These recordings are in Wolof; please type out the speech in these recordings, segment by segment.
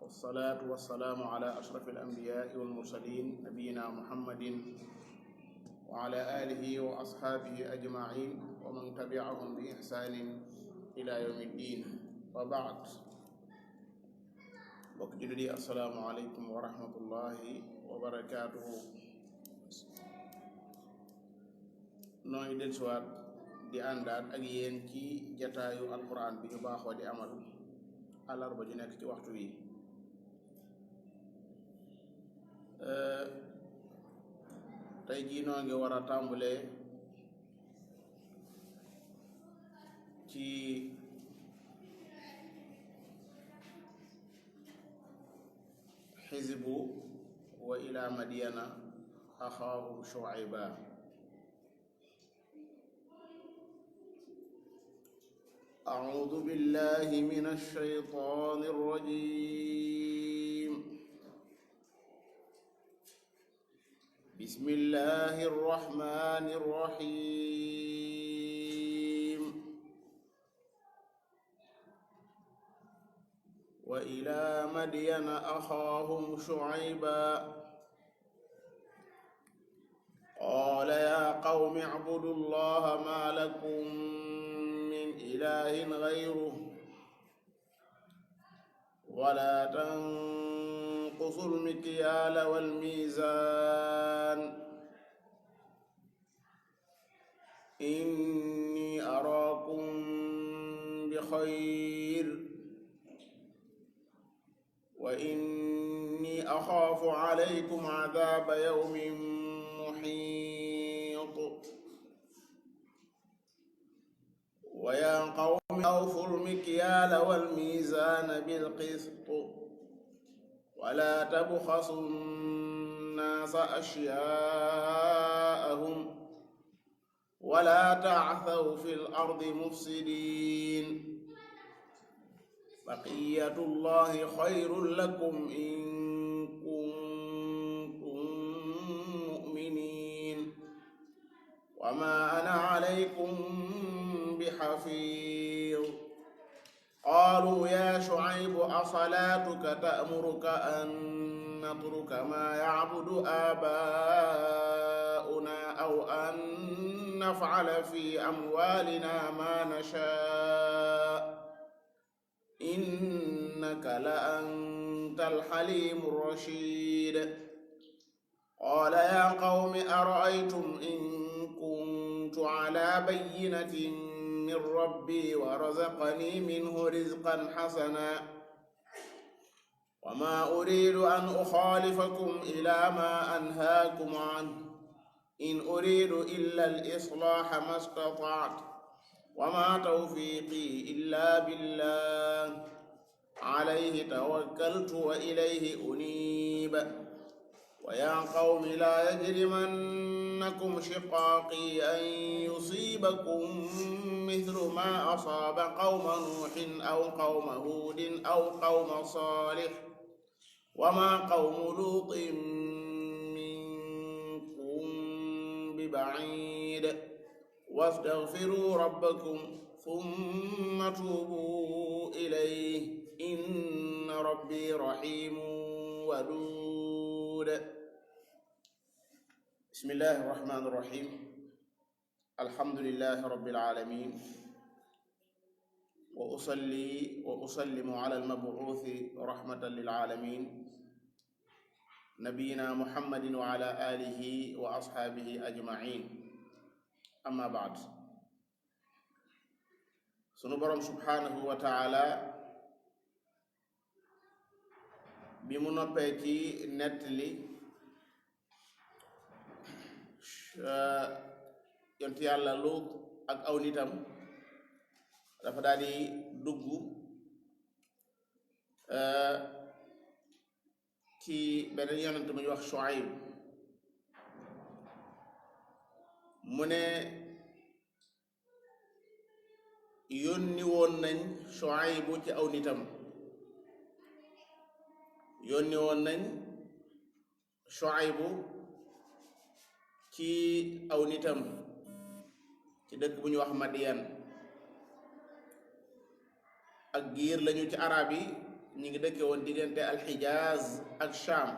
والصلاة والسلام على أشرف الأنبياء والمرسلين نبينا محمد وعلى آله وأصحابه أجمعين ومن تبعهم بإحسان إلى يوم الدين وبعد. mbokk jullit yi assalaamu aleykum wa rahmatullahi wa barakaatuhu. nooy dellusiwaat di àndaat ak yéen ci jataayu alquran bi ñu baaxoo di amal àllarba ju nekk ci waxtu wi. tey jii noo ngi war a tàmbalee ci xizbu wa ila madyana axaahum shuayba. أعوذ بالله من الشيطان الرجيم. بسم الله الرحمن الرحيم. وإلى مدين أخاهم شعيبا قال يا قوم اعبدوا الله ما لكم من إله غيره ولا تنقصوا المكيال والميزان إني أراكم بخير وإني أخاف عليكم عذاب يوم محيط. ويا قوم أوفوا المكيال والميزان بالقسط ولا تبخسوا الناس أشياءهم ولا تعثوا في الأرض مفسدين بقية الله خير لكم إن كنتم مؤمنين وما أنا عليكم بحفيظ. قالوا يا شعيب أصلاتك تأمرك أن نترك ما يعبد آباؤنا أو أن نفعل في أموالنا ما نشاء إنك لأنت الحليم الرشيد. قال يا قوم أرأيتم إن كنت على بينة من ربي ورزقني منه رزقا حسنا وما أريد أن أخالفكم إلى ما أنهاكم عنه إن أريد إلا الإصلاح ما استطعت وما توفيقي إلا بالله عليه توكلت وإليه أنيب. ويا قوم لا يجرمنكم شقاقي أن يصيبكم مثل ما أصاب قوم نوح أو قوم هود أو قوم صالح وما قوم لوط منكم ببعيد واستغفروا ربكم ثم توبوا إليه إن ربي رحيم ودود. بسم الله الرحمن الرحيم. الحمد لله رب العالمين وأصلي وأسلم على المبعوث رحمة للعالمين نبينا محمد وعلى آله وأصحابه أجمعين. amma baad. sunu borom subhanahu wa taala bi mu noppee ci nettali yonent yàlla Luut ak aw nitam dafa daal di dugg ci beneen yonent mu ñu wax Shuayb. mu ne yónni woon nañ Shuaybu ci aw nitam yónni woon nañ Shuaybu ci aw nitam ci dëkk bu ñu wax Madiyan. ak giir lañu ci arab yi ñi ngi dëkke woon diggante alxijaaz ak Shaam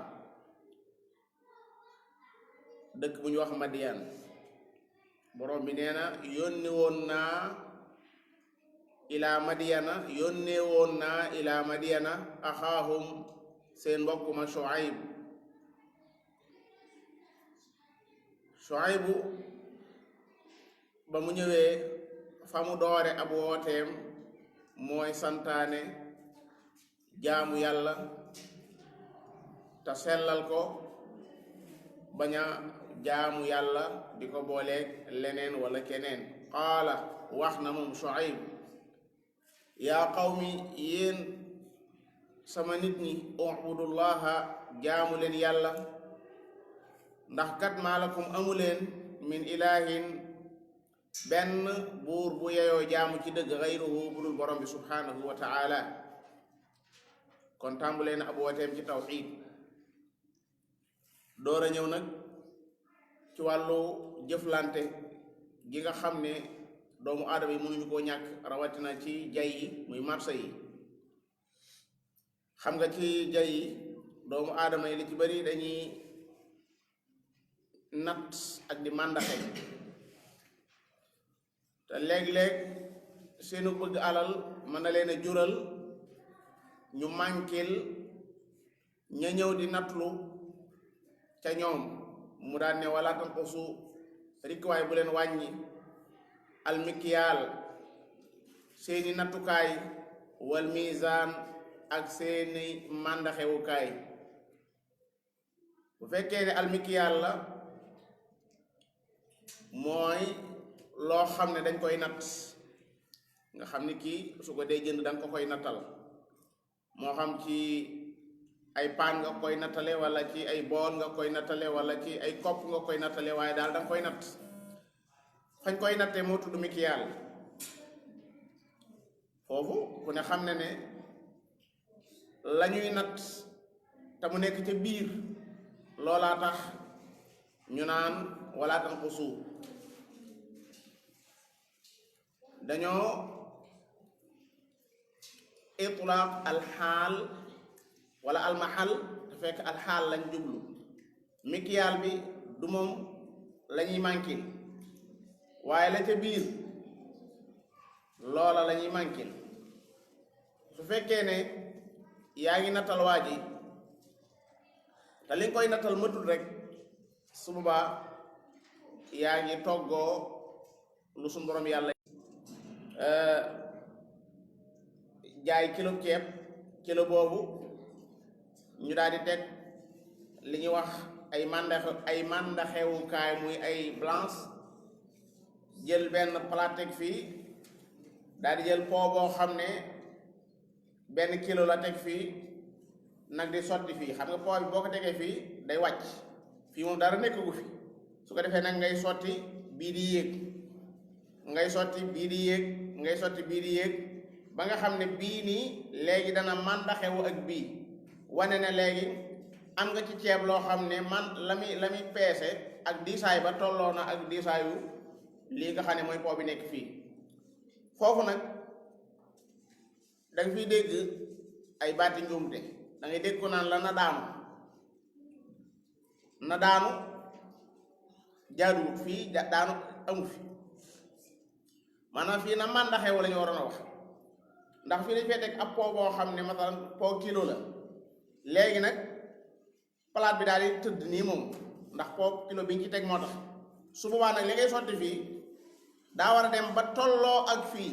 dëkk bu ñu wax Madiyan borom bi nee na yónni woon naa ilaa Madiyana yónnee woon naa ilaa Madiyana axaahum seen mbokk ma Shuaybu ba mu ñëwee fa mu doore ab wooteem mooy santaane jaamu yàlla te sellal ko bañ a jaamu yàlla di ko booleeg leneen wala keneen qaala wax na moom Shuayb yaa qawmi yéen sama nit ñi ubudullaha jaamu leen yàlla ndax kat maalakum amuleen min ilahin benn buur bu yeyoo jaamu ci dëgg xayruhu budul borom bi subhanahu wa ta'ala kon tàmbulee na ab wooteem ci tawxiid door a ñëw nag ci wàllu jëflante gi nga xam ne doomu aadama yi mënuñu koo ñàkk rawatina ci jay yi muy marché yi xam nga ci jay yi doomu aadama yi li ci bari dañuy natt ak di màndaxe te léeg-léeg seenu bëgg alal mën na leen a jural ñu mànkil ña ñëw di nattlu ca ñoom mu daan ne wala tanqusu rikwaay bu leen wàññi almikiyaal seeni nattukaay wal mizaan ak seeni màndaxewukaay bu fekkee ne almikiyaal la mooy loo xam ne dañ koy natt nga xam ni kii su ko dee jënd danga ko koy nattal moo xam ci ay paan nga koy nattale wala ci ay bool nga koy nattale wala ci ay kopp nga koy nattale waaye daal danga koy natt fañ koy nattee moo tudd mikiyaal foofu ku ne xam ne ne la ñuy natt te mu nekk ca biir loolaa tax ñu naan wala tanqusu dañoo itlaaq alxaal wala almahal te fekk alxaal lañ jublu mikiyaal bi du moom la ñuy mànkil waaye la ca biir loola la ñuy mànkil su fekkee ne yaa ngi nattal waa ji te li nga koy nattal matul rek su boobaa yaa ngi toggoo lu suñu borom yàlla jaay kilo ceeb kilo boobu ñu daal di teg li ñuy wax ay màndaxewukaay muy ay blanche jël benn plat teg fii daal di jël pot boo xam ne benn kilo la teg fii nag di sotti fii xam nga pot bi boo ko tegee fii day wàcc fii moom dara nekkagu fi su ko defee nag ngay sotti bii di yéeg ngay sotti bii di yéeg ngay sotti bii di yéeg ba nga xam ne bii nii léegi dana màndaxewu ak bii wane ne léegi am nga ci ceeb loo xam ne man la muy peese ak diisaay ba tolloo na ak diisaayu lii nga xam ne mooy pot bi nekk fii foofu nag danga fiy dégg ay baati njuumte da ngay dégg ko naan la na daanu jaaduwut fii daanu amu fi maanaam fii na màndaxewu la ñu waroon a wax ndax fii dañ fee teg ab pot boo xam ne masalan pot kilo la léegi nag palaat bi daal di tëdd nii moom ndax pot kilo bi ñu ci teg moo tax su boobaa nag li ngay sotti fii daa war a dem ba tolloo ak fii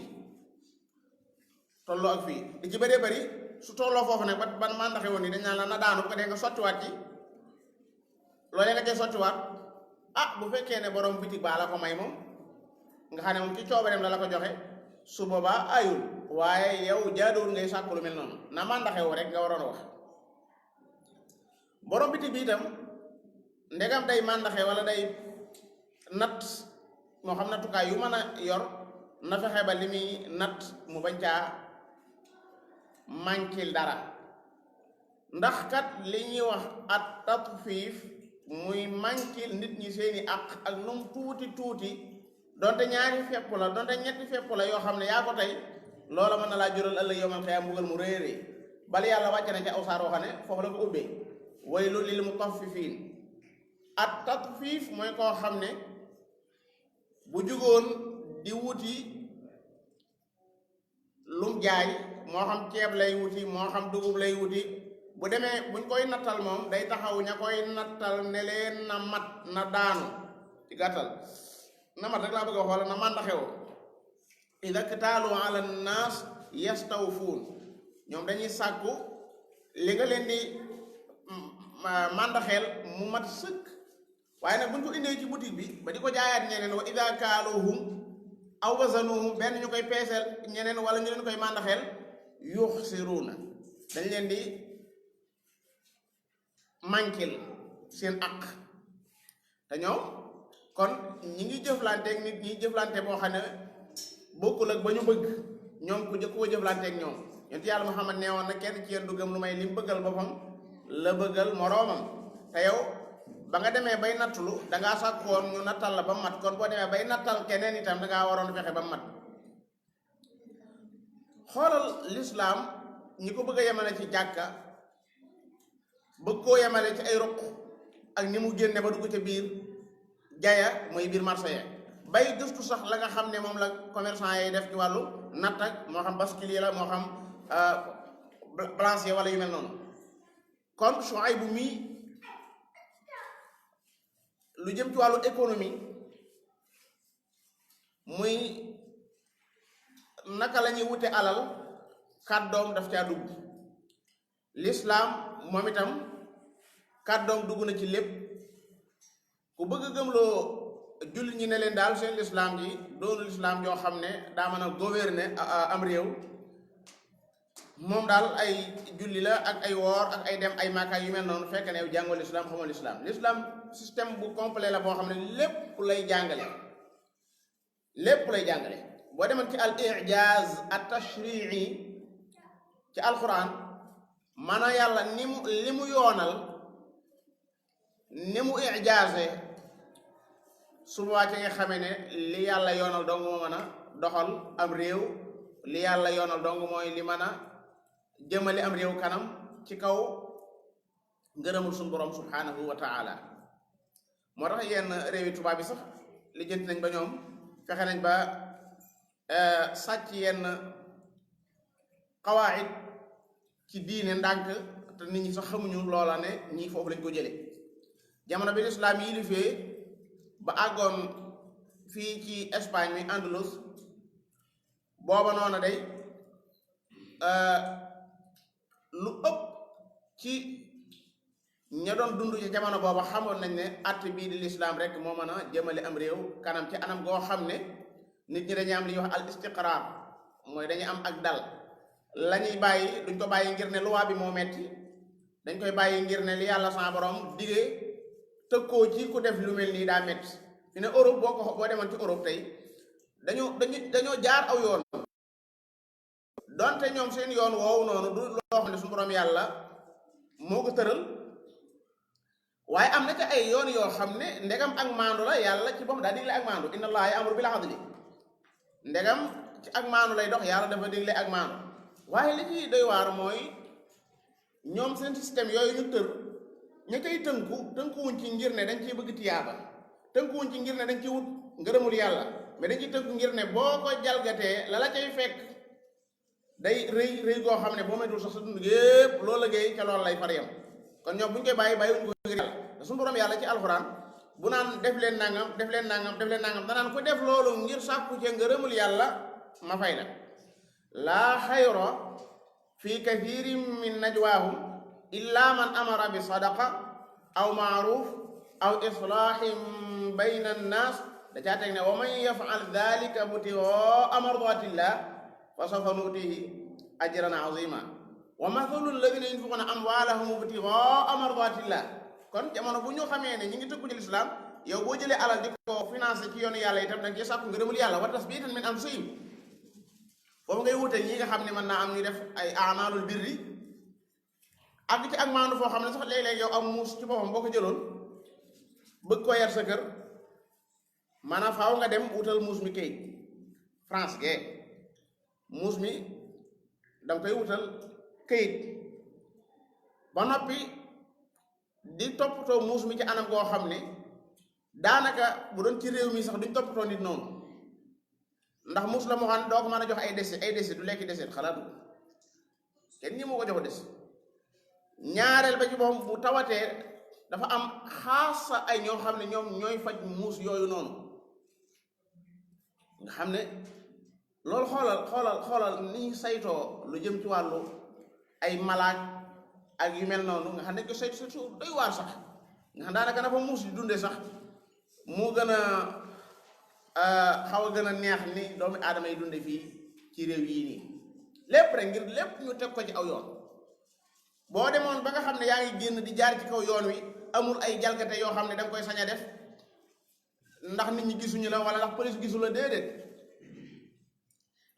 li ci bëree bëri su tolloo foofu nag ba màndaxewu nii dañ naan la na daanu bu ko dee nga sottiwaat ci loolee nga cay sottiwaat bu fekkee ne borom bitig baa la ko may moom nga xam ne moom ci coobareem la ko joxe su boobaa ayul waaye yow jaaduwul ngay sàkku lu mel noonu na màndaxewu rek nga waroon a wax borom bitig bi itam ndegam day màndaxe wala day natt moo xam nattukaay yu mën a yor na fexe ba li muy natt mu bañ caa mànkil dara ndax kat li ñuy wax at tatfiif muy mànkil nit ñi seeni àq ak num tuuti donte ñaari fepp la donte ñetti fepp la yoo xam ne yaa ko tey loola mën na laa jural ëllëg yowmal xiyaam mbugal mu réeree bal yàlla wàcce na ci aw saar woo xam ne foofu la ko ubbee waylu lil mutaffifin at tatfif mooy koo xam ne bu jugoon di wuti lum jaay moo xam ceeb lay wuti moo xam dugub lay wuti bu demee buñ koy nattal moom day taxaw ña koy nattal ne leen na mat na daanu ci gàttal na mat rek laa bëgg a xool na màndaxewo ida ktaalu ala nnaas yastawfuun ñoom dañuy sàkku li nga leen di màndaxeel mu mat sëkk waaye nag buñ ko indee ci boutique bi ba di ko jaayaat ñeneen wa ida kaaluhum aw wazanuhum benn ñu koy peeseel ñeneen wala ñu leen koy màndaxeel yuxsiruuna dañ leen di manquil seen aq te ñoom kon ñi ngi jëflanteeg nit ñi jëflante boo xam ne bokkul ak ba ñu bëgg ñoom ku ko jëflanteeg ñoom yonent yàlla Muhammad nee woon na kenn ci yéen du gëm lu may li mu bëggal boppam la bëggal moroomam te yow ba nga demee bay nattulu dangaa sàkkoon ñu nattal la ba mat kon boo demee bay nattal keneen itam dangaa waroon fexe ba mat xoolal lislaam ñi ko bëgg a yemale ci jàkka bëgg koo yemale ci ay ruq ak ni mu génne ba dugg ca biir jaya mooy biir marché ya bay gëstu sax la nga xam ne moom la commerçant yi def ci wàllu natt ak moo xam bascule la moo xam balance wala yu mel noonu kon Shuayb bu mii lu jëm ci wàllu économie muy naka la ñuy wute alal kàddoom daf caa dugg l'islam moom itam kàddoom dugg na ci lépp ku bëgg a gëmloo jullit ñi ne leen daal seen l'islam ji doonu l'islam yoo xam ne daa mën a gouverner am réew moom daal ay julli la ak ay woor ak ay dem ay màkkaay yu mel noonu fekk ne yow jàngoo l'islam xamoo l'islam l'islam système bu complet la boo xam ne lépp lay jàngale boo demoon ci al i'jaz at tashri'i ci alquran maanaam yàlla li mu yoonal ni mu i'jaze subaa ci nga xamee ne li yàlla yoonal dong moo mën a doxal am réew li yàlla yoonal dong mooy li mën a jëmale am réew kanam ci kaw ngërëmul suñu borom subhanahu wa ta'ala moo tax yenn réewi tubaab bi sax li jënt nañ ba ñoom fexe nañ ba sàcc yenn xawaayid ci diine ndànk te nit ñi sax xamuñu loola ne ñii foofu lañ ko jële jamono bi lislaam yi lifee ba àggoon fii ci Espagne mi Andalus booba noonu day lu ëpp ci ña doon dund ci jamono booba xamoon nañ ne àtte bii di lislaam rek moo mën a jëmale am réew kanam ci anam goo xam ne nit ñi dañuy am li ñuy wax al istiqraar mooy dañuy am ak dal la ñuy bàyyi duñ ko bàyyi ngir ne loi bi moo metti dañ koy bàyyi ngir ne li yàlla sa borom digee tëkkoo ci ku def lu mel nii daa metti fi ne Europe boo demoon ci Europe tey dañoo jaar aw yoon donte ñoom seen yoon woowu noonu du loo xam ne suñu borom yàlla moo ko tëral waaye am na ca ay yoon yoo xam ne ndegam ak maandu la yàlla ci boppam daa digle ak maandu inna allaha ya'muru bil adli ndegam ci ak maandu lay dox yàlla dafa digle ak maandu waaye li ci doy waar mooy ñoom seen système yooyu ñu tër ña koy tënkuwuñ ci ngir ne dañ ciy bëgg tiyaaba tënkuwuñ ci ngir ne dañ ciy wut ngërëmul yàlla mais dañ ciy tënku ngir ne boo ko jalgatee la cay fekk day rëy goo xam ne boo metul sax sa dund yépp loo liggéey ca loolu lay far yam kon ñoom bu ñu koy bàyyiwuñ ko ngir yàlla te suñu borom yàlla ci alxuraan bu naan def leen nangam danaan ko def loolu ngir sàkku ca ngërëmul yàlla ma fay la laa xayra fi kathirin min najwaahum illa man amara bi sadaqa aw maaruf aw islaahin bayna annaas da caa teg ne wa man yafal dalika ibtigaa mardatillah fa sawfa nuutihi ajran azima wa mathalu alladina yunfiquna amwaalahum ibtigaa mardatillah kon jamono bu ñu xamee ne ñi ngi tëkku ci lislaam yow boo jëlee alal di ko financé ci yoonu yàlla itam danga ci sàkku ngërëmul yàlla wa tasbitan min anfusihim foofu ngay wute ñi nga xam ne mën naa am ñu def ay amalul birri ak ci ak maandu foo xam ne sax léeg-léeg yow am muus ci boppam boo ko jëloon bëgg ko yar sa kër maanaam faaw nga dem wutal muus mi kayit France ge muus mi danga koy wutal këyit ba noppi di toppatoo muus mi ci anam goo xam ne daanaka bu doon ci réew mi sax duñ toppatoo nit noonu ndax muus la moo xam ne doo ko mën a jox ay desi du lekki desit xalaatu kenn ñi moo ko jox des ñaareel ba ci moom bu tawatee dafa am xaasa ay ñoo xam ne ñoom ñooy faj muus yooyu noonu nga xam ne loolu xoolal ni ñu saytoo lu jëm ci wàllu ay malaaj ak yu mel noonu nga xam ne ko saytu doy waar sax nga xam daanaka na fa muus di dundee sax moo gën a xaw a gën a neex ni doomu aadama yi dunde fii ci réew yii nii lépp rek ngir lépp ñu teg ko ci aw yoon boo demoon ba nga xam ne yaa ngi génn di jaar ci kaw yoon wi amul ay jalgate yoo xam ne danga koy sañ a def ndax nit ñi gisuñu la wala ndax police gisu la déedéet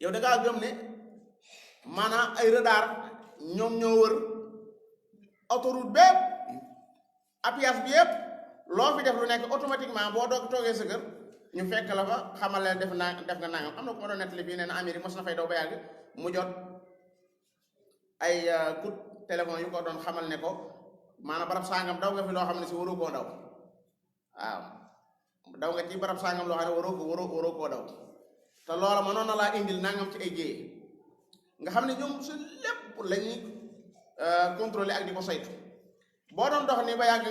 yow da ngaa gëm ne maanaam ay radar ñoom ñoo wër autoroute bépp apias bi yépp loo fi def lu nekk automatiquement boo doog toogee sa kër ñu fekk la fa xamal leen def nga nangam am na ko ma doon nettali fii nee na Amérique mos na fay daw ba yàgg mu jot ay coup téléphone yu ko doon xamal ne ko maanaam barab sangam daw nga fi loo xam ne si waroo koo daw waaw daw nga ci barab sangam loo xam ne waroo koo daw te loola mënoon na laa indil nangam ci ay jéye nga xam ne ñoom su lépp la ñuy contrôler ak di ko saytu boo doon dox ni ba yàgg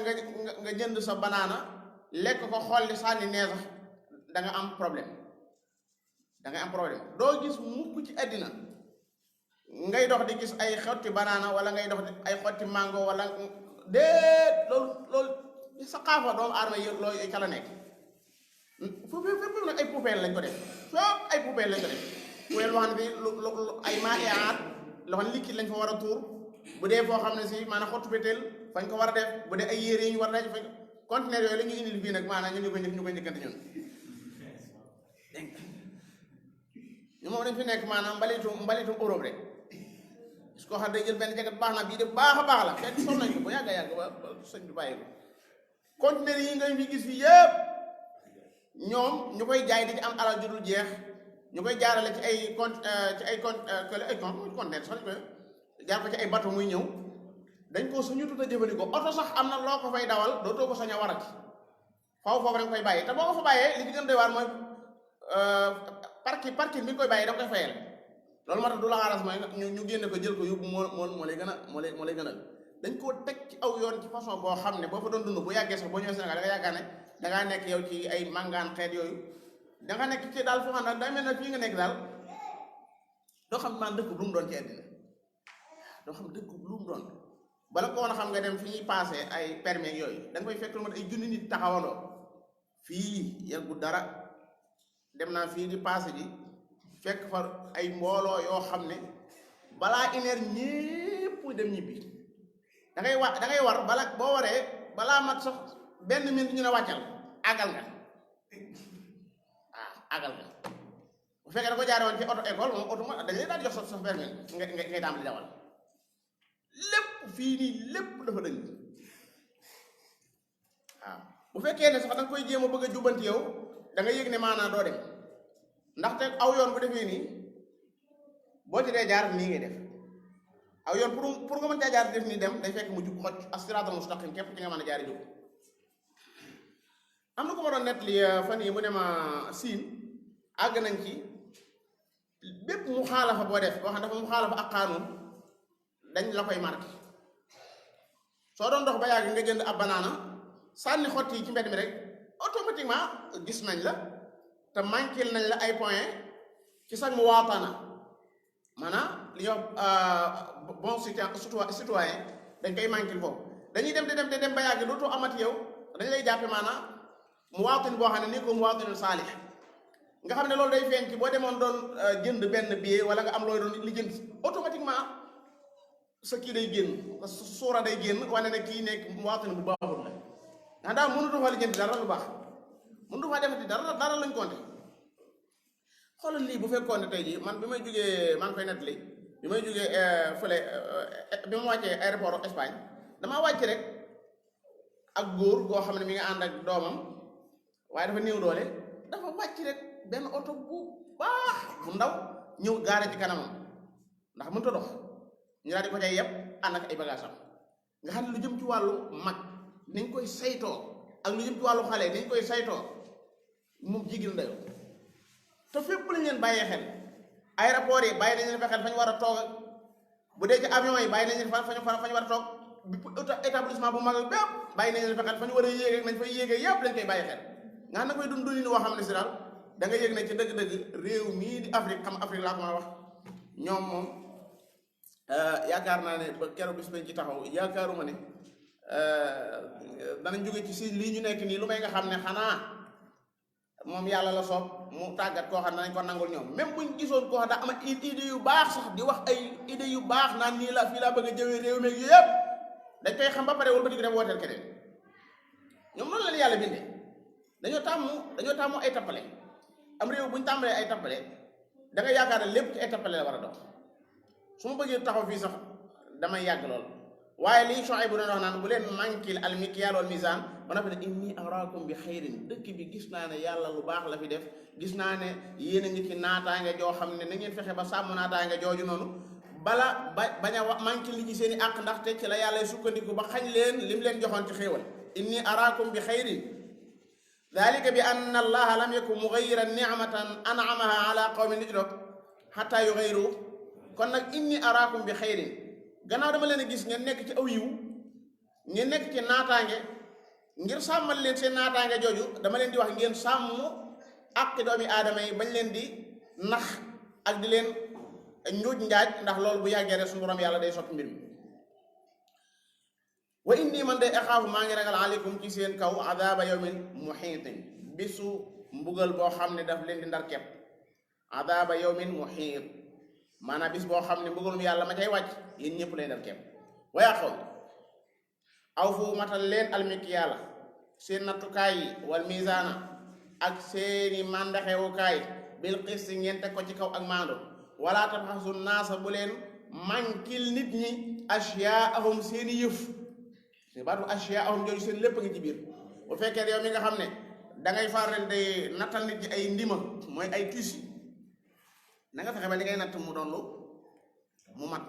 nga jënd sa banaana lekk ko xolli sànni nee sax da nga am problème doo gis mukk ci àddina ngay dox di gis ay xotti banaana wala ngay dox ay xotti mango wala déet loolu sa xaafa doomu aadama yi loolu ca la nekk foofu nag ay poubelle lañ ko def foofu ay poubelle lañ ko def poubelle loo xam ne bi lu ay maayaat loo xam ne liquide lañ fa war a tuur bu dee foo xam ne si maanaam xottu béteel fañ ko war a def bu dee ay yére yi ñu war a def fañ conteneur yooyu la ñu indil fii nag maanaam ñu koy njëkkante ñun dégg ñu moom dañ fi nekk maanaam mbalitum Europe rek su ko xam day jël benn jagat baax na bii de baax a baax la fekk sol nañ ko bu yàgg a yàgg ba sëñ bi bàyyi ko conteneur yi nga fi gis fii yëpp ñoom ñu koy jaay di ci am alal ju dul jeex ñu koy jaarale ci ay conteneur sax jaar ko ci ay bateau muy ñëw dañ ko suñu tut a jëfandikoo oto sax am na loo ko fay dawal dootoo ko sañ a warati faaw foofu dañ koy bàyyi te boo ko fa bàyyee li ci gën doy waar mooy parking bi nga koy bàyyi da koy fayal loolu moo tax du la xaaras mooy ñu génne ko jël ko yóbbu moo lay gën a dañ koo teg ci aw yoon ci façon boo xam ne boo fa doon dund bu yàggee sax boo ñëwee Sénégal da nga yaakaar ne dangaa nekk yow ci ay màngaan xeet yooyu danga nekk ci daal foo xam ne day mel ne fii nga nekk daal doo xam maan dëkk bu mu doon ci àddina doo xam dëkk bu mu doon bala ko woon a xam nga dem fi ñuy passé ay permis ak yooyu da nga koy fekk lu mat ay junni nit taxawandoo fii yàggu dara dem naa fii di passé ji fekk fa ay mbooloo yoo xam ne balaa une heure ñépp dem ñibbi da ngay war boo waree balaa mat sax benn minute ñu ne wàccal àggal nga àggal nga bu fekkee da ko jaare woon ci auto école moom auto dañ lay daal jox sa permis ngay tàmbali dawal lépp fii nii lépp dafa dëng waaw bu fekkee ne sax da nga koy jéem a bëgg a jubbanti yow da nga yëg ne maanaam doo dem ndaxte aw yoon bu defee nii boo ci dee jaar nii ngay def aw yoon pour nga mën caa jaar def nii dem day fekk mu jub xocc as-siraatal mustaqim képp ci nga mën a jaari jub am na ko ma doon nettali fan yi mu ne ma siin àgg nañ ci bépp mu xaalafa boo def boo xam dafa mu xaalafa ak xaanuun dañ la koy marqué soo doon dox ba yàgg nga jënd ab banaana sànni xott yi ci mbedd mi rek automatiquement gis nañ la te manquil nañ la ay point ci sax mu waataana maanaam li ñuy wax bon citoyen dañ koy manquil foofu dañuy dem ba yàgg dootoo amati yow dañ lay jàppe maanaam mu waatin boo xam ne nii ko mu waatinul saalix nga xam ne loolu day feeñ ci boo demoon doon jënd benn billet wala nga am looy doon li jënd automatiquement sa kii day génn suura day génn wane ne kii nekk mu waatin bu baaxul la ndax daal mënutu fa li jënd dara lu baax mënutu fa defati dara lañ compté xoolal lii bu fekkoon ne tey jii man bi may jógee maa ngi koy nettali bi may jógee fële bi ma wàccee aéroport Espagne damaa wàcc rek ak góor goo xam ne mi nga ànd ak doomam waaye dafa néew doole dafa wàcc rek benn oto bu baax bu ndaw ñëw gaare ci kanamam ndax mënut a dox ñu daal di ko cay yëpp ànd ak ay bagages am nga xam ne lu jëm ci wàllu mag niñ koy saytoo ak lu jëm ci wàllu xale niñ koy saytoo moom jigéen ndayo te fépp lañ leen bàyyee xel aéroport yi bàyyi nañ leen fa xel fa ñu war a toog ak bu dee ci avion yi bàyyi nañ leen fa ñu war a toog établissement bu mag bépp bàyyi nañ leen fa xel fa ñu war a yéegee nañ fay yéegee yëpp lañ koy bàyyi xel nga xam ne koy dund ni woo xam ne si daal da nga yëg ne ci dëgg-dëgg réew mii di Afrique xam Afrique laa ko mën a wax ñoom moom yaakaar naa ne ba keroog bis bañ ci taxaw yaakaaruma ne danañ jóge ci si lii ñu nekk nii lu may nga xam ne xanaa moom yàlla la soob mu tàggat koo xam ne nañ ko nangul ñoom même buñ gisoon koo xam daa am idée yu baax sax di wax ay idée yu baax naan nii la fii laa bëgg a jëwee réew mi yëpp dañ koy xam ba pare wala ba digg dem wooteel keneen ñoom noonu leen yàlla bindee dañoo tàmm ay tappale am réew buñ tàmbalee ay tappale da nga yaakaar ne lépp ci ay tappale la war a dox su ma bëggee taxaw fii sax damay yàgg lool waaye lii Shuayb bu doon wax naan bu leen manquil al mikyal wal mizan ba na fi ne inni araakum bi xayrin dëkk bi gis naa ne yàlla lu baax la fi def gis naa ne yéen a ngi ci naataange joo xam ne na ngeen fexe ba sàmm naataange jooju noonu bala bañ a wax manquil li ci seen i àq ndaxte ci la yàlla sukkandiku ba xañ leen lim leen joxoon ci xéewal inni araakum bi xayrin dalika bi anna allaha lam yakun mughayyiran ni'matan an'amaha ala qawmin hatta yughayyiru kon nag inni araakum bi xayrin gannaaw dama leen a gis ngeen nekk ci aw yiw ngeen nekk ci naataange ngir sàmmal leen seen naataange jooju dama leen di wax ngeen sàmm àqi doomi aadama yi bañ leen di nax ak di leen njuuj njaaj ndax loolu bu yàggee rek suñu borom yàlla day soppi mbir mi wa inni man day axaafu maa ngi ragal aleykum ci seen kaw adaaba yawmin muhiitin bisu mbugal boo xam ne daf leen di ndar kepp adaaba yawmin muhiit maanaam bis boo xam ne mbugalum yàlla ma cay wàcc yéen ñëpp lay ndar kepp wayaa xaw aw fu matal leen almikyaala seen nattukaay yi wal misaana ak seeni màndaxewukaay bil qisti ngeen teg ko ci kaw ak maando wala tabxasu naasa bu leen mankil nit ñi ashyaahum seeni yëf baatu ashyaahum jooju seen lépp nga ci biir bu fekkee yow mi nga xam ne dangay faral di nattal nit ñi ay ndima mooy ay tuuti na nga fexe ba li ngay natt mu doon lu mu mat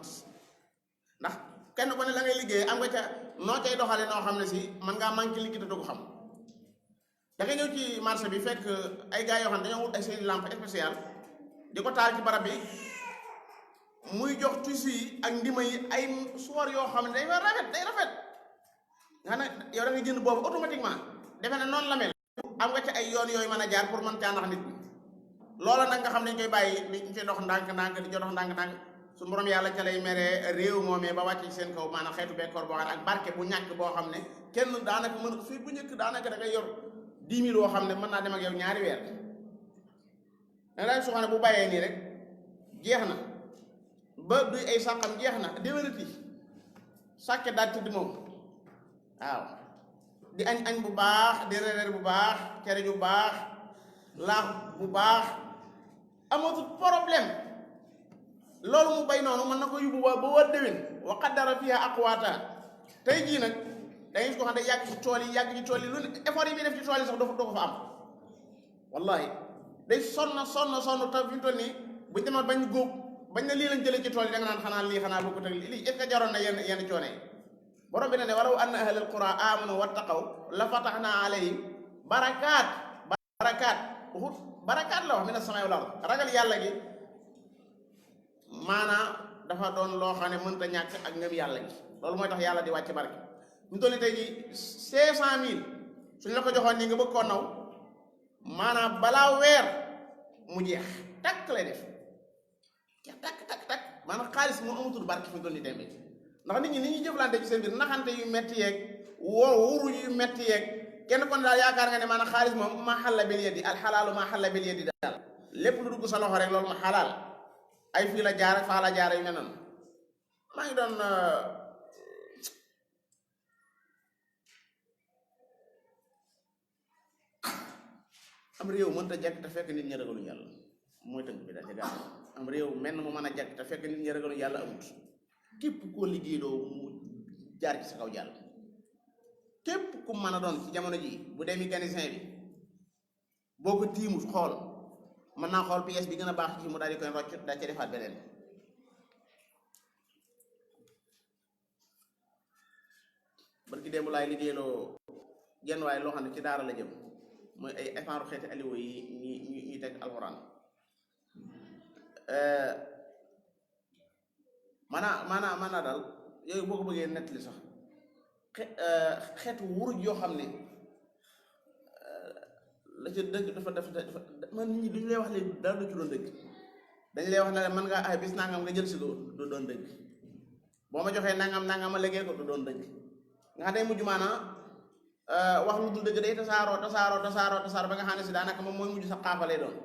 ndax kenn ku ne la ngay liggéey am nga ca noo cay doxale noo xam ne si man ngaa manqué liggéey te du ko xam da ngay ñëw ci marché bi fekk ay gars yoo xam ne dañoo wut ay seen lampe spéciale di ko taal ci barab bi muy jox tuuti yi ak ndima yi ay suwar yoo xam ne day rafet nga xam ne yow da ngay jënd boobu automatiquement defe ne noonu la mel am nga ca ay yoon yooyu mën a jaar pour mën caa nax nit ñi loola nag nga xam ne ñu koy bàyyi ñu ci dox ndànk-ndànk di ci dox ndànk-ndànk su borom yàlla ca lay mere réew moomee ba wàcc ci seen kaw maanaam xeetu bekkoor boo xam ne ak barke bu ñàkk boo xam ne kenn daanaka mën fii bu njëkk daanaka da ngay yor 10 000 woo xam ne mën naa dem ak yow ñaari weer da nga su xam ne bu bàyyee nii rek jeex na ba duy ay sàqam jeex na déwénati sàkke daal tëdd moom waaw di añ bu baax di reer bu baax cere ju baax laax bu baax amatul problème loolu mu bay noonu mën na ko yóbbu ba war déwén wa qaddara fiha aqwaata tey jii nag da ngay ko xam ne yàgg ci tool yi lu ne effort yi muy def ci tool yi sax doo ko fa am wallahi day sonn te fi mu toll nii buñ demoon bañ góob bañ na lii lañ jëlee ci tool yi da nga naan xanaa bokkut ak lii est-ce que jaroon na yenn coono yi borom bi ne walaw anna ahlal qura amanu wattaqaw la fatahnaa alayhim barakaat la wax mina samaa'i wal ard ragal yàlla gi maanaam dafa doon loo xam ne mënta ñàkk ak ngëm yàlla gi loolu mooy tax yàlla di wàcc barke ñu toll nii tey jii 500 000 suñ la ko joxoon nii nga bëgg koo naw maanaam balaa weer mu jeex takk lay def takk maanaam xaalis moo amatul barke fi ñu toll nii tamit ndax nit ñi ni ñuy jëflante ci seen biir naxante yu metti yeeg wuru yu metti yeeg kenn kon daal yaakaar nga ne maanaam xaalis moom maa xalla bil yadi alxalaalu maa xalla bil yadi daal lépp lu dugg sa loxo rek loolu ma xalaal ay fii la jaar faa la jaar yu mel noonu maa ngi doon am réew mënta jekk te fekk nit ñi ragaluñu yàlla mooy tënk bi daal ci gàttal am réew menn mu mën a jekk te fekk nit ñi ragaluñu yàlla amut képp koo liggéeyloo mu jaar ci sa kaw jàll képp ku mën a doon ci jamono ji bu dee mécanicien bi boo ko tiimut xool mën naa xool pièce bi gën a baax ci mu daal di koy rocc daa ci defaat beneen barki démb laay liggéeyloo genn waaye loo xam ne ci daara la jëm mooy ay effort xeeti aliwo yi ñi teg alxuraan maanaa daal yooyu boo ko bëggee nettali sax xeetu wuruj yoo xam ne la ca dëgg dafa man nit ñi duñu lay wax léegi dara lu ci doon dëgg dañu lay wax ne mën ngaa ay bis nangam nga jël si du doon dëgg boo ma joxee nangam ma liggéey ko du doon dëgg nga xam ne mujj maanaa wax lu dul dëgg day tasaaroo ba nga xam ne si daanaka moom mooy mujj sa xaafa lay doon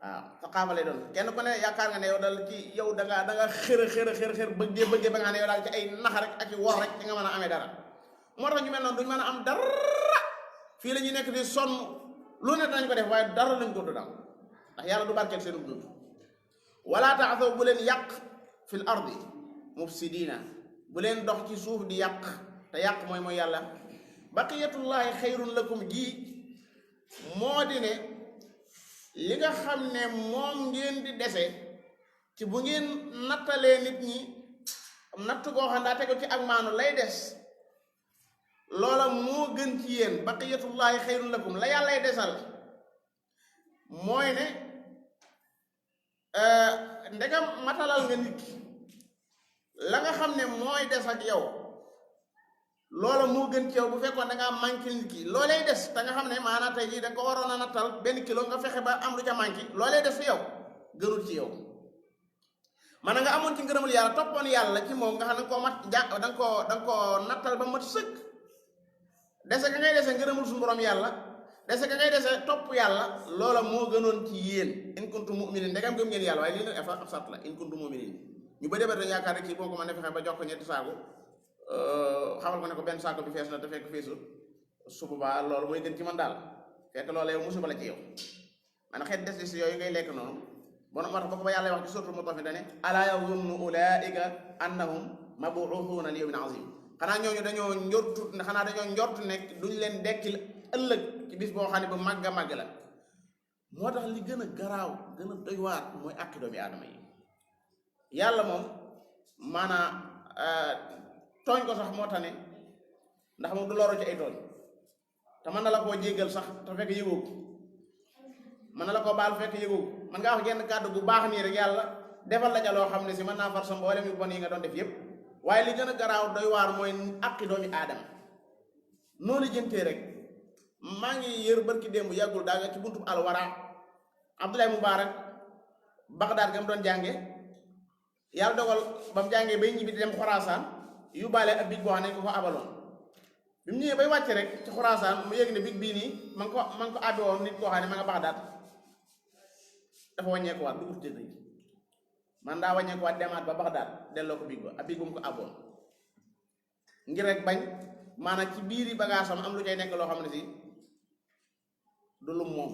waaw sa xaafa lay doon kenn ku ne yaakaar nga ne yow dal ci yow da nga xër bëggee ba nga xam ne yow daal ci ay nax rek ak i wor rek ci nga mën a amee dara moo tax ñu mel noonu duñu mën a am dara fii la ñuy nekk di sonn lu ne dañ ko def waaye dara lañ ko du daal ndax yàlla du barkeel seen dund wala ta'thaw bu leen yàq fil ardi mufsidina bu leen dox ci suuf di yàq te yàq mooy yàlla baqiyatullahi xayrun lakum ji moo di ne li nga xam ne moom ngeen di dese ci bu ngeen nattalee nit ñi natt koo xam daa tegu ci ak maanu lay des loola moo gën ci yéen baqiyatullahi xayrun lakum la yàllay desal mooy ne ndegam matalal nga nit ki la nga xam ne mooy des ak yow loola moo gën ci yow bu fekkoon da ngaa manqué nit ki loolee des te nga xam ne maanaam tey jii da nga ko waroon a nattal benn kilo nga fexe ba am lu ca manqué loolee des fi yow gënul ci yow maanaam nga amoon ci ngërëmul yàlla toppoon yàlla ci moom nga xam ne koo mat da nga koo nattal ba mat sëkk dese ka ngay dese ngërëmul suñu borom yàlla dese ka ngay dese topp yàlla loola moo gënoon ci yéen in kuntum mu'minin ndegam gëm ngeen yàlla waaye lii nag ab sart la in kuntum mu'minin ñu ba débat dañ yaakaar rek kii boo ko mën a fexe ba jox ko ñetti saako xamal ko ne ko benn saako bi fees na te fekk feesul su boobaa loolu mooy gën ci man daal fekk loolu yow musiba la ci yow maanaam xeet des si yooyu ngay lekk noonu bon moo tax ba ko ba yàlla wax ci suratul Mutaffifin dane alaa yazunnu ulaa'ika annahum mab'uusuuna li yawmin aziim xanaa ñooñu dañoo njort nekk duñ leen dekkil ëllëg ci bis boo xam ne bu màgg a màgg la moo tax li gën a garaaw gën a doy waar mooy àqi doomi aadama yi yàlla moom maanaam tooñ ko sax moo tane ndax moom du loru ci ay tooñ te mën na la koo jéggal sax te fekk yëgoo ko mën na la koo baal fekk yëgoo ko mën ngaa wax genn kàddu gu baax nii rek yàlla defal la ca loo xam ne si mën naa far sa mboolem yu bon yi nga doon def yépp waaye li gën a garaaw doy waar mooy àqi doomi aadama noonu jëntee rek maa ngi yër barki démb yàggul daa nga ci buntu alwara Abdoulaye Moubarak Bagdad ga mu doon jànge yàlla dogal ba mu jàngee bay ñibbi di dem Xorasaan yóbbaale ab big boo xam ne ko abaloon bi mu ñëwee bay wàcce rek ci Xorasaan mu yëg ne big bii nii man ko abbi woon nit koo xam ne ma nga Bagdad dafa wàññeekuwaat dugub ci dëgg man daa wàññeekuwaat demaat ba Bagdad delloo ko big ba ab big bu mu ko abboon ngir rek bañ maanaam ci biiri bagaasam am lu cay nekk loo xam ne si du lum moom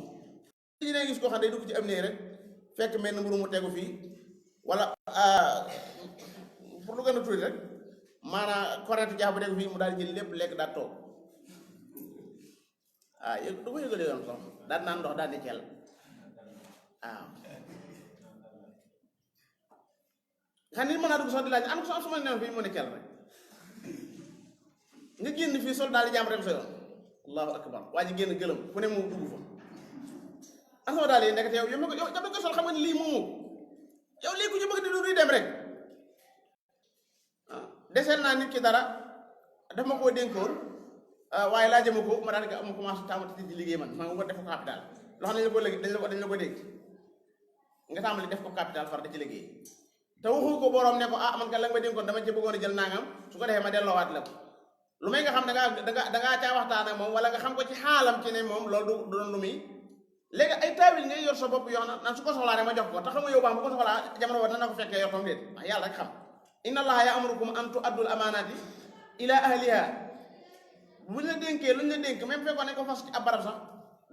ci ne gis koo xam ne day dugg ci am néeg rek fekk mel na mburu mu tegu fii wala pour lu gën a tuuti rek maanaam koreetu jaax bu tegu fii mu daal jël lépp lekk daal toog waaw yëg du ko yëgale yoon sax daal naan ndox daal di cel waaw xam ni mën naa dugg sax di laaj an ko su ma newoon fii mu ne cel rek nga génn fii sol daal di jàmm rek sa yoon allahu akbar waa ji génn gëlëm fu ne mu dugg fa an sama daal yi nekk te yow ma ko yow dama ko sol xam nga ni lii moomu yow lii ku ci bëgg di luy dem rek deseel naa nit ki dara daf ma koo dénkoon waaye laa jëma ko ma daal di ma commencé tàmbali ci liggéey man ma nga ko def ko capital loo xam ne dañ la ko dégg nga tàmbali def ko capital far da ci liggéey te waxu ko borom ne ko man ka la nga ma dénkoon dama ci bëggoon a jël nangam su ko defee ma delloowaat la ko lu may nga xam dangaa caa waxtaan ak moom wala nga xam ko ci xaalam ci ne moom loolu du doon lu muy léegi ay taawil ngay yor sa bopp yoo naan su ko soxlaa ne ma jox ko te xam nga yow baax bu ko soxlaa jamono boobu dana ko fekkee yor comme déet ndax yàlla rek xam inna allaha ya'murukum an tu'addul amanati ila ahliha buñ la dénkee luñ la dénk même fekkoon ne ko fas ci ab barab sax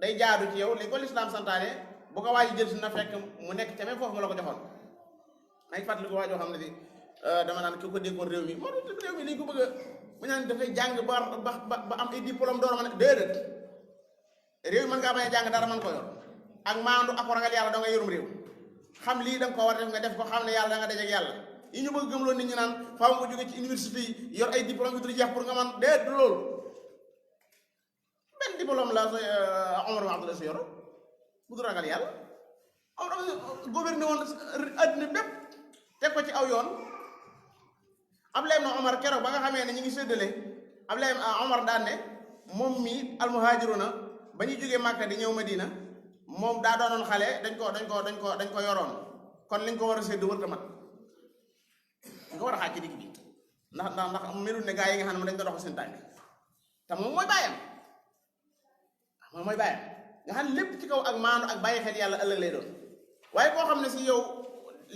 day jaadu ci yow li ko lislaam santaane bu ko waaji jël si na fekk mu nekk ca même foofu mu la ko joxoon ay fàttali ko waajoo xam ne si dama naan ki ko dénkoon réew mi moo réew mi li ko bëgg a mu naan dafay jàng ba am ay diplôme door a mën a déedéet réew mi mën ngaa bañ a jàng dara mën ko yor ak maandu ak ragal yàlla da nga yorum réew xam lii da nga ko war a def nga def ko xam ne yàlla da nga dajeek yàlla yi ñu bëgg gëmloo nit ñi naan faaw nga jóge ci université yi yor ay diplôme yu dul jeex pour nga man déet du loolu benn diplôme la Omar ibn Abdul Aziz yoro bu du ragal yàlla Omar gouverné woon adduna bépp teg ko ci aw yoon Abdullah ibn Omar keroog ba nga xamee ne ñu ngi séddale Abdullah ibn Omar daan ne moom mi almuhajiruna ba ñuy jógee Màkka di ñëw Madina moom daa doonoon xale dañ ko yoroon kon liñ ko war a sédd wërta mat nga war a xaaj ci digg bi ndax melul ne gaa yi nga xam ne dañ ko dox seen tànk te moom mooy bàyyam nga xam ne lépp ci kaw ak maandu ak bàyyi xel yàlla ëllëg lay doon waaye koo xam ne si yow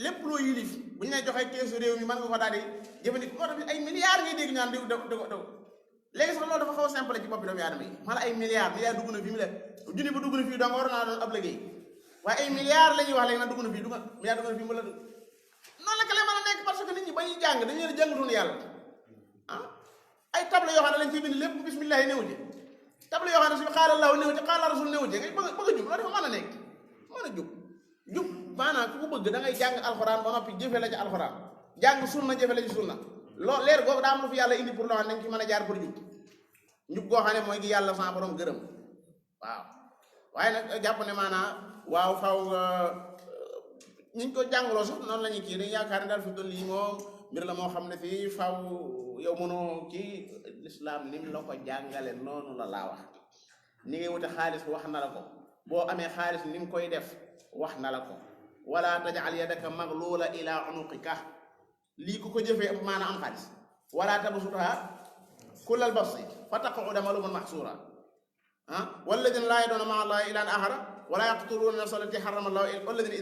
lépp loo yilif bu ñu lay joxee keesu réew mi mën nga ko daal di jëfandikoo moo tax ay milliards ngay dégg ñaan diw léegi sax loolu dafa xaw a simple ci boppi doomu aadama yi maanaam ay milliards dugg na fii mu lekk junni ba dugg na fii dong war naa doon ab liggéey waaye ay milliards la ñuy wax léegi nag dugg na fii milliard dugg na fii mu la dugg noonu la ka lay mën a nekk parce que nit ñi ba ñuy jàng dañu leen jàngatuñu yàlla ay table yoo xam ne lañ ciy bind lépp bismillah néew ci table yoo xam ne si xaala Allahu néew ci xaala rasul néew ci ngay bëgg a jub loolu dafa mën a nekk mën a jub maanaam ku ko bëgg da ngay jàng alxuraan ba noppi jëfe la ci alxuraan jàng sunna jëfe la ci sunna loolu leer googu daa am lu fi yàlla indi pour loo xam ne dañ ci mën a jaar pour njub goo xam ne mooy gi yàlla sa borom gërëm waaw waaye nag jàpp ne maanaam waaw faw ñiñ ko jàngaloo sax noonu la ñuy kii dañ yaakaar ne daal fi doon lii moom mbir la moo xam ne fii faw yow mënoo kii lislaam nim la ko jàngale noonu la laa wax ni ngay wute xaalis wax na la ko boo amee xaalis ni mu koy def wax na la ko wala tajal yadaka maglula ila unuqika lii ku ko jëfee maanaam am xaalis wala tabsutha kullal basti fa taquda maluman mahsura walladina laa yad'una ma'a allahi ilahan akhara wala yaqtuluna nafsa allati harrama allahu walladina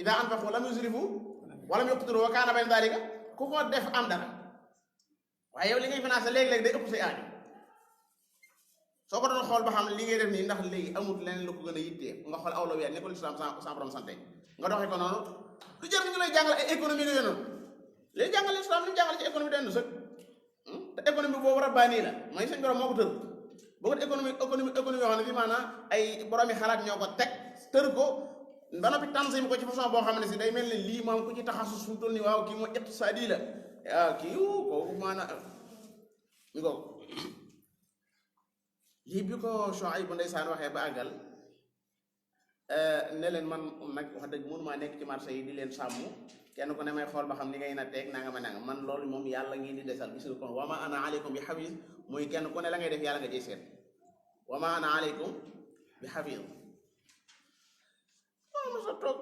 idha anfaqu lam yusrifu wa lam yaqturu wa kana bayna dhalika ku ko def am dara waaye yow li ngay financé léegi-léegi day ëpp say aajo soo ko doon xool ba xam li ngay def nii ndax léegi amul leneen lu ko gën a yittee nga xool awla weer ne ko l'islam sa borom santé nga doxee ko noonu lu jar ñu lay jàngal ay économie yooyu noonu léegi jàngal l'islam li mu jàngal ci économie den sëg te économie boobu rabbaani la mooy seen borom moo ko tër boo ko économie yoo xam ne fii maanaam ay boromi xalaat ñoo ko teg tër ko ba noppi tanzim ko ci façon boo xam ne si day mel ne lii moom ku ci taxasus fu mu toll nii waaw kii mooy iqtisaadi la waaw kii kooku maanaam mi ko lii bi ko Shuayb bu ndeysaan waxee ba àggal ne leen man nag wax dëgg mënumaa nekk ci marché yi di leen sàmm kenn ku ne may xool ba xam ni ngay na teeg nanga ma nanga man loolu moom yàlla ngeen di desal gis nga kon wa ma ana aleykum bi hafiz muy kenn ku ne la ngay def yàlla nga jëy seet wa ma ana aleykum bi hafiz waaw ma sa toog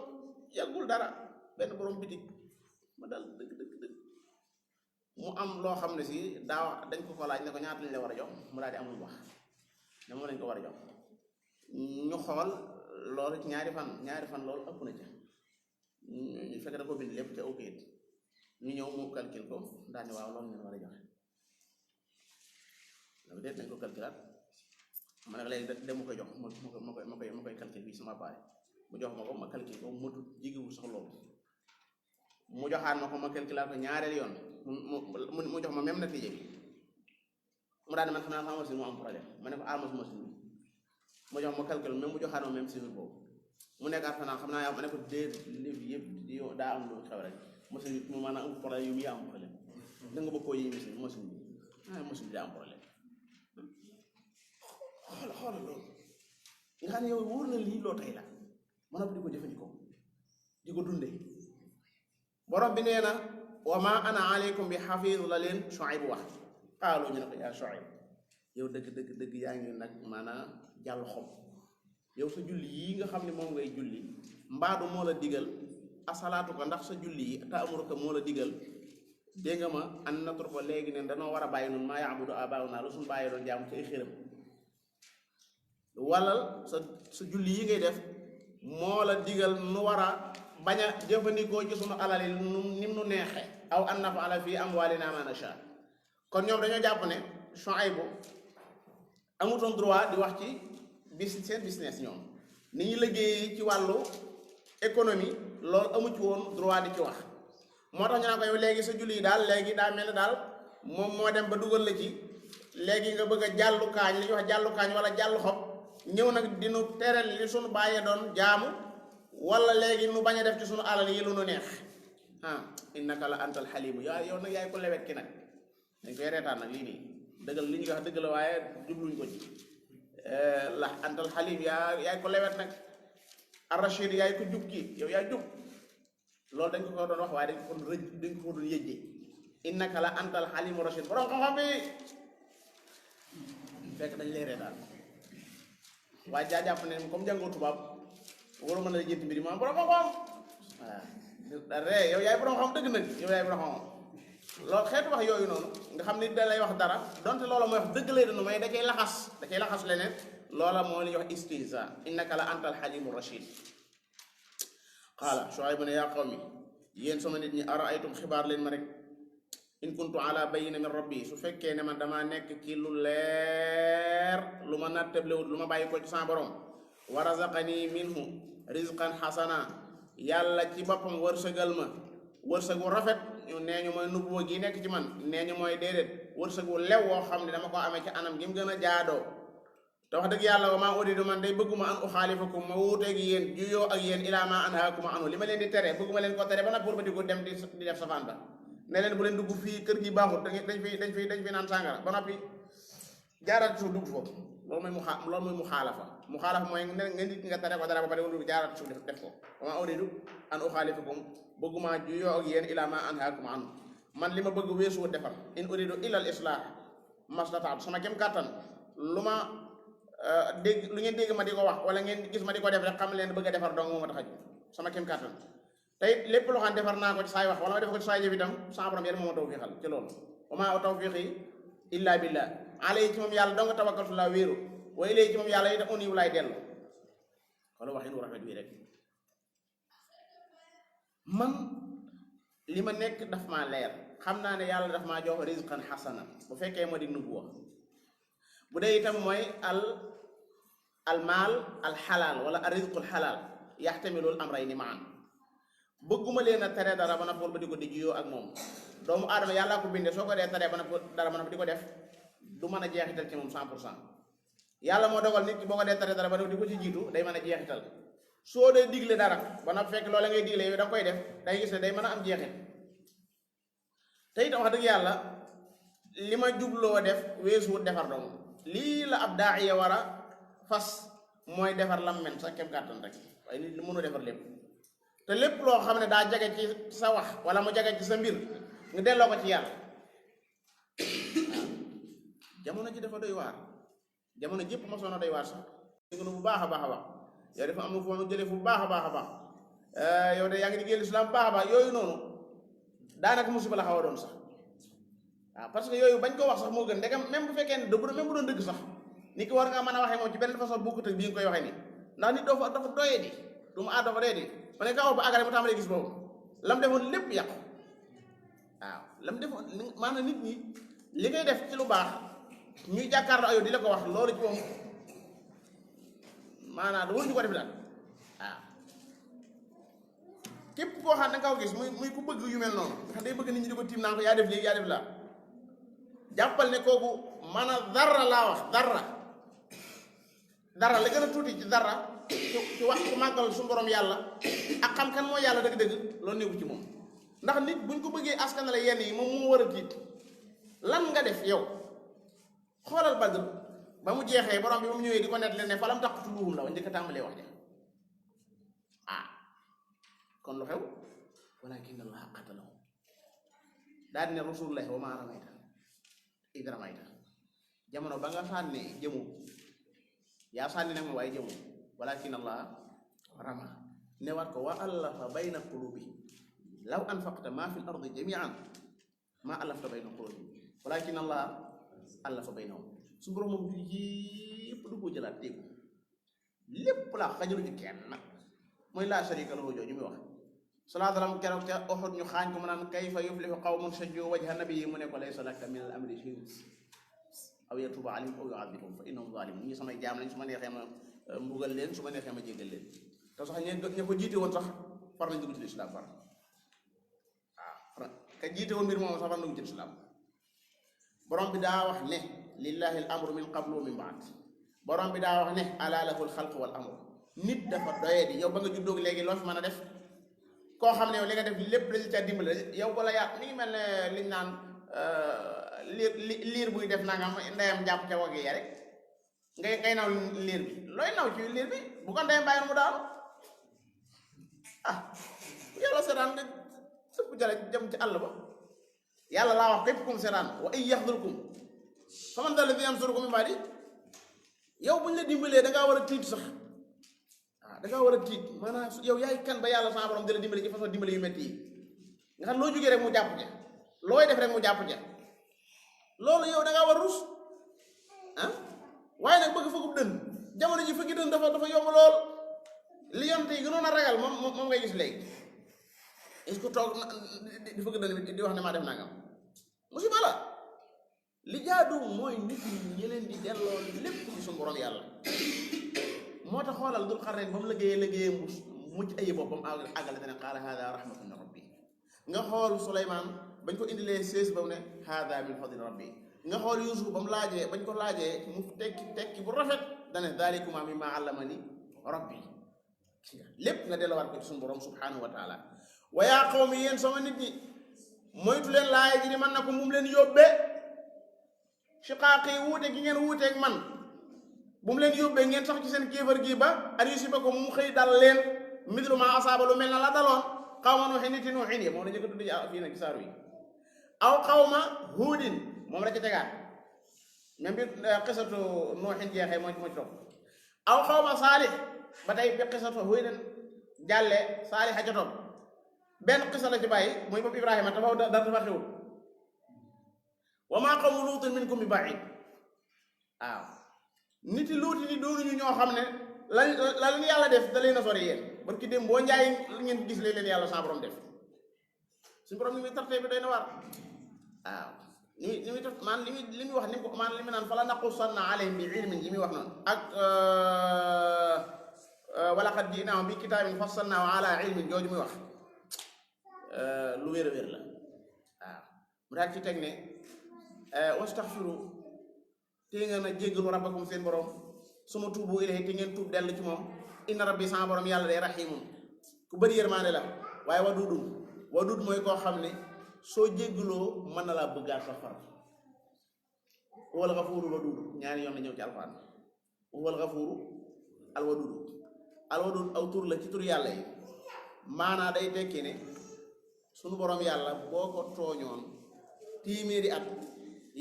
yàggul dara benn borom bitig ma dal dëgg mu am loo xam ne si daaw dañ ko laaj ne ko ñaata lañ la war a jox mu daal di amul wax ne moom lañ ko war a jox ñu xool loolu ci ñaari fan loolu ëpp na ca ñu fekk da ko bind lépp ca aw kayit ñu ñëw mu calcul ko daal ne waaw loolu ngeen war a joxe loolu déet nañ ko calculaat ma ne léegi dem mu koy jox ma koy calcul bi sama pare mu jox ma ko ma calcul ko mu jigewul sax loolu mu joxaat ma ko ma calculaat ko ñaareel yoon mu jox ma même natiija bi mu daal ne man xam naa sama machine mu am problème ma ne ko arma su machine bi mu jox ma calcul même mu joxaat ma même chiffre boobu mu nekkaat fanaan xam naa yow ma ne ko déet livre yëpp daa am lu xew rek machine bi mu maanaam am problème yu muy am problème da nga bëgg koo yi machine bi daa am problème xoola loolu nga xam ne yow wóor na lii loo tey la ma noppi di ko jëfandikoo di ko dunde borom bi nee na wa ma ana aleykum bi hafiz la leen Shuayb wax xaaloo ñu ne ko yaa Shuayb yow dëgg yaa ngi nag maanaam jàll xob yow sa julli yii nga xam ne moom ngay julli mbaadu moo la digal asalaatu ko ndax sa julli yi taamuru ko moo la digal dégg nga ma an natur ko léegi ne danoo war a bàyyi noonu maa yaabudu abaa'unaa lu suñu bàyyi doon jaamu ci ay xërëm wala sa julli yi ngay def moo la digal nu war a bañ a jëfandikoo ci sunu alal yi nim nu neexe aw an naf'ala fii amwaalinaa maa nashaa kon ñoom dañoo jàpp ne Shuayb amutoon droit di wax ci seen business ñoom ni ñu liggéey ci wàllu économie loolu amu ci woon droit di ci wax moo tax ñu naan ko yow léegi sa julli yi daal léegi daa mel ne daal moom moo dem ba dugal la ci léegi nga bëgg a jàllu kaañ li ñuy wax jàllu kaañ wala jàllu xob ñëw nag dinu tereel li sunu bàyyee doon jaamu wala léegi nu bañ a def ci sunu alal yi lu nu neex innaka la antal xalimu yow nag yaay ko lewet ki nag dañ koy reetaan nag lii nii dëggal li ñu wax dëgg la waaye jubluñ ko ci la antal xalim yaay ko lewet nag ar-rashid yaay ko jub kii yow yaay jub loolu dañ ko doon wax waaye dañ ko doon yëjjee innaka la antal xalimu rashid borom xam-xam bi fekk dañ lay reetaan waaye jàpp ne comme jàngoo tubaab waru mën a la jënt mbir yi maanaam borom xam-xam waaw ree yow yaay borom xam dëgg nag yow yaay borom xam loolu xeetu wax yooyu noonu nga xam ni da lay wax dara donte loola mooy wax dëgg lay doon may da cay laxas leneen loola moo li wax istihza innaka la antal xalimu rashid qaala Shuayb ne yaa qawmi yéen sama nit ñi araaytum xibaar leen ma rek in kuntu ala bayyina min rabbi su fekkee ne man damaa nekk ci lu leer lu ma nattablewut lu ma bàyyi ko ci sama borom wa razaqani minhu rizqan xasana yàlla ci boppam wërsëgal ma wërsëg wu rafet ñu nee ñu mooy nubuwa gi nekk ci man nee ñu mooy déedéet wërsëg wu lew woo xam ne dama ko amee ci anam gi mu gën a jaadoo te wax dëgg yàlla wa maa uridu man day bëgguma an uxaalifakum ma wuuteeg yéen juyoo ak yéen ilaa maa anhaakum anhu li ma leen di tere bëgguma leen ko tere ba nag pour ba di ko dem di def safaan ba ne leen bu leen dugg fii kër gi baaxut dañ fi naan sàngara ba noppi jaaraat suuf dugg foofu loolu mooy muxaalafa mooy nga nit nga tere ko dara ba pare dugg jaaraat suuf def ko wa maa uridu an uxaalifakum bëgguma juyoo ak yéen ilaa maa anhaakum anhu man li ma bëgg weesuwut defar in uridu illa al islah mastataat sama kem kàttan lu ma dégg lu ngeen dégg ma di ko wax wala ngeen gis ma di ko def rek xam leen bëgg a defar dong moo ma tax a jóg sama kem kàttan te it lépp loo xam defar naa ko ci saay wax wala ma def ko ci saay jëf itam sama borom yéen moo ma tawfiixal ci loolu wa maa tawfiiqi illa billah alayhi ci moom yàlla dong tawakkaltu laa wéeru wa ilayhi ci moom yàlla itam uniibu laay dellu wala waxin wu rafet bii rek man li ma nekk daf maa leer xam naa ne yàlla daf maa jox rizqan xasana bu fekkee moo di nubuwa bu dee itam mooy al maal al xalaal wala al rizqul xalaal yaxtamilul amrayni maan bëgguma leen a tere dara ba na pour ba di ko di juyoo ak moom doomu aadama yàllaa ko bindee soo ko dee tere ba na dara ba na di ko def du mën a jeexital ci moom 100% yàlla moo dogal nit ki boo ko dee tere dara ba di ko ci jiitu day mën a jeexital soo dee digle dara ba na fekk loola ngay digle yow da nga koy def day gis ne day mën a am jeexit te itam wax dëgg yàlla li ma jubloo def weesuwut defar doomu lii la ab daa'iya war a fas mooy defar lam men sa kem kàttan rek waaye nit mënu defar lépp te lépp loo xam ne daa jage ci sa wax wala mu jage ci sa mbir nga delloo ko ci yàlla waaw jamono ji dafa doy waar jamono jëpp mosoon a doy waar sax dégg bu baax a baax a baax yow dafa am na foo jëlee fu baax a baax a baax yow de yaa ngi liggéey lislaam bu baax a baax yooyu noonu daanaka musiba la xaw a doon sax waaw parce que yooyu bañ ko wax sax moo gën ndegam même bu fekkee ne même bu doon dëgg sax nit ki war ngaa mën a waxee moom ci beneen façon bokkut ak bi nga koy waxee nii ndax nit dafa doyee di du mu aar dafa doyee di ma ne ka wax ba àggale mu tàmbalee gis boobu lam defoon lépp yàqu waaw lam defoon maanaam nit ñi li ngay def ci lu baax ñuy jàkkaarloo ak yow di la ko wax loolu ci moom maanaam da waruñu ko def daal waaw képp koo xam ne nga ko gis muy ku bëgg yu mel noonu ndax day bëgg nit ñi di ko tiim naan ko yaa def léegi yaa def laa jàppal ne kooku maanaam dara laa wax dara la gën a tuuti ci dara ci wax ci màggal suñu borom yàlla ak xam kan moo yàlla dëgg-dëgg loolu nekku ci moom ndax nit buñ ko bëggee askan la yenn yi moom moo war a tiit lan nga def yow xoolal Badr ba mu jeexee borom bi ba mu ñëwee di ko net leen ne falam taqtuluhum la wa njëkk a tàmbalee wax ja kon lu xew walakin allaha qatalahum daal di ne rasulullahi wa maa ramayta id ramayta jamono ba nga sànnee jëmu yaa sànni nag ma waaye jëmu walakin allaha rama newaat ko wa allafa bayna qulubi law anfaqta ma fi l ardi jamian ma allafta bayna qulubi walakin allaha allafa baynahum su borom moom yépp du ko jëlaat dégg lépp laa xajalu ci kenn nag mooy laa sharika lahu jooju muy wax salaa salaam keroog ca Uhud ñu xaañ ko mu naan kayfa yuflihu qawmun shajju wajha nabiyyi mu ne ko laysa laka min al amri shay'un aw yatuuba alayhim aw yu'adhibahum fa innahum zalimun ñi samay jaam lañ su ma neexee ma mbugal leen su ma neexee ma jéggal leen te sax ña ko jiite woon sax far nañ dugg ci lislaam far waaw ka jiite woon mbir moom sax far na dugg ci lislaam borom bi daa wax ne lillahi al amru min qablu wa min ba'd borom bi daa wax ne ala lahu al xalqu wal amru nit dafa doyee di yow ba nga juddóog léegi loo fi mën a def koo xam ne yow li nga def lépp dañu ca dimbale yow bala yaa mi ngi mel ne liñ naan liir buy def nangam ndeyam jàpp ca wagg ya rek ngay naw liir bi looy naw ci liir bi bu ko ndeyam bàyyi mu daanu yàlla seetaan nga sëpp jale jëm ci àll ba yàlla laa wax képp kum seetaan wa ay yaxdulkum faman dal ladhi yansurukum min ba'di yow buñ la dimbalee da ngaa war a tiit sax da ngaa war a tiit maanaam yow yaay kan ba yàlla sama borom di la dimbale ci façon dimbale yu métti yi nga xam loo jógee rek mu jàpp ja looy def rek mu jàpp ja loolu yow da ngaa war rus waaye nag bëgg fëggub dën jamono ji fëggi dën dafa yomb lool li yonte yi gënoon a ragal moom ngay gis léegi est-ce que toog di fëgg dën di wax ne maa def nangam musiba la li jaadu mooy nit ñi leen di delloo lépp ci suñu borom yàlla moo tax xoolal Dul Qarnayn ba mu liggéeyee mucc ayib boppam àggale te ne qaala haada rahmatun min rabbi nga xool Suleymaan bañ ko indilee sées ba mu ne haada min fadli rabbi nga xool Yuusuf ba mu laajee bañ ko laajee mu tekki bu rafet dane daalikuma mimma allamani rabbi lépp nga delluwaat ko ci suñu borom subhanahu wa taala wa yaa qawmi yéen sama nit ñi moytu leen laaya ji di man na ko mu leen yóbbee shiqaaq yi wuute gi ngeen wuuteeg man bu mu leen yóbbee ngeen sax ci seen kéefar gi ba an yusibakum mu xëy dal leen midlu ma asaaba lu mel na la daloon xawma nuuxin niti nuuxin yi moom la njëkk a tudd fii nag ci saaru yi aw xawma huudin moom la ca tegaat même bi xisatu nuuxin jeexee moo ci topp aw xawma saalix ba tey bi xisatu huudin jàlle saalix a ca topp benn xisa la ci bàyyi muy bopp Ibrahima dafa xewul wa maa qawmu luutin minkum bi ba'iid waaw nit yi luuti ni doonuñu ñoo xam ne la leen yàlla def da leen a sori yéen parce que dem boo njaay ngeen gis leen yàlla sa borom def suñu borom ni muy tartee bi doy na waar waaw ni muy tart man li muy wax ni ko man li mu naan fala naqussanna alayhim bi ilmin yi muy wax noonu ak wa laqad ji'naahum bi kitaabin fassalnaahu ala ilmin jooju muy wax lu wér a wér la waaw mu daal ci teg ne wastaghfiru te ngeen a jéggalu rabbakum seen borom suma tuubu ilayhi te ngeen tuub dellu ci moom inna rabbi sama borom yàlla day rahimun ku bëri yërmaande la waaye wadud mooy koo xam ne soo jéggaloo mën na laa bëggaat sa far wal ghafuru wadud ñaari yoon la ñëw ci alxuraan wal ghafuru al wadud aw tur la ci tur yàlla yi maanaa day tekki ne sunu borom yàlla boo ko tooñoon téeméeri at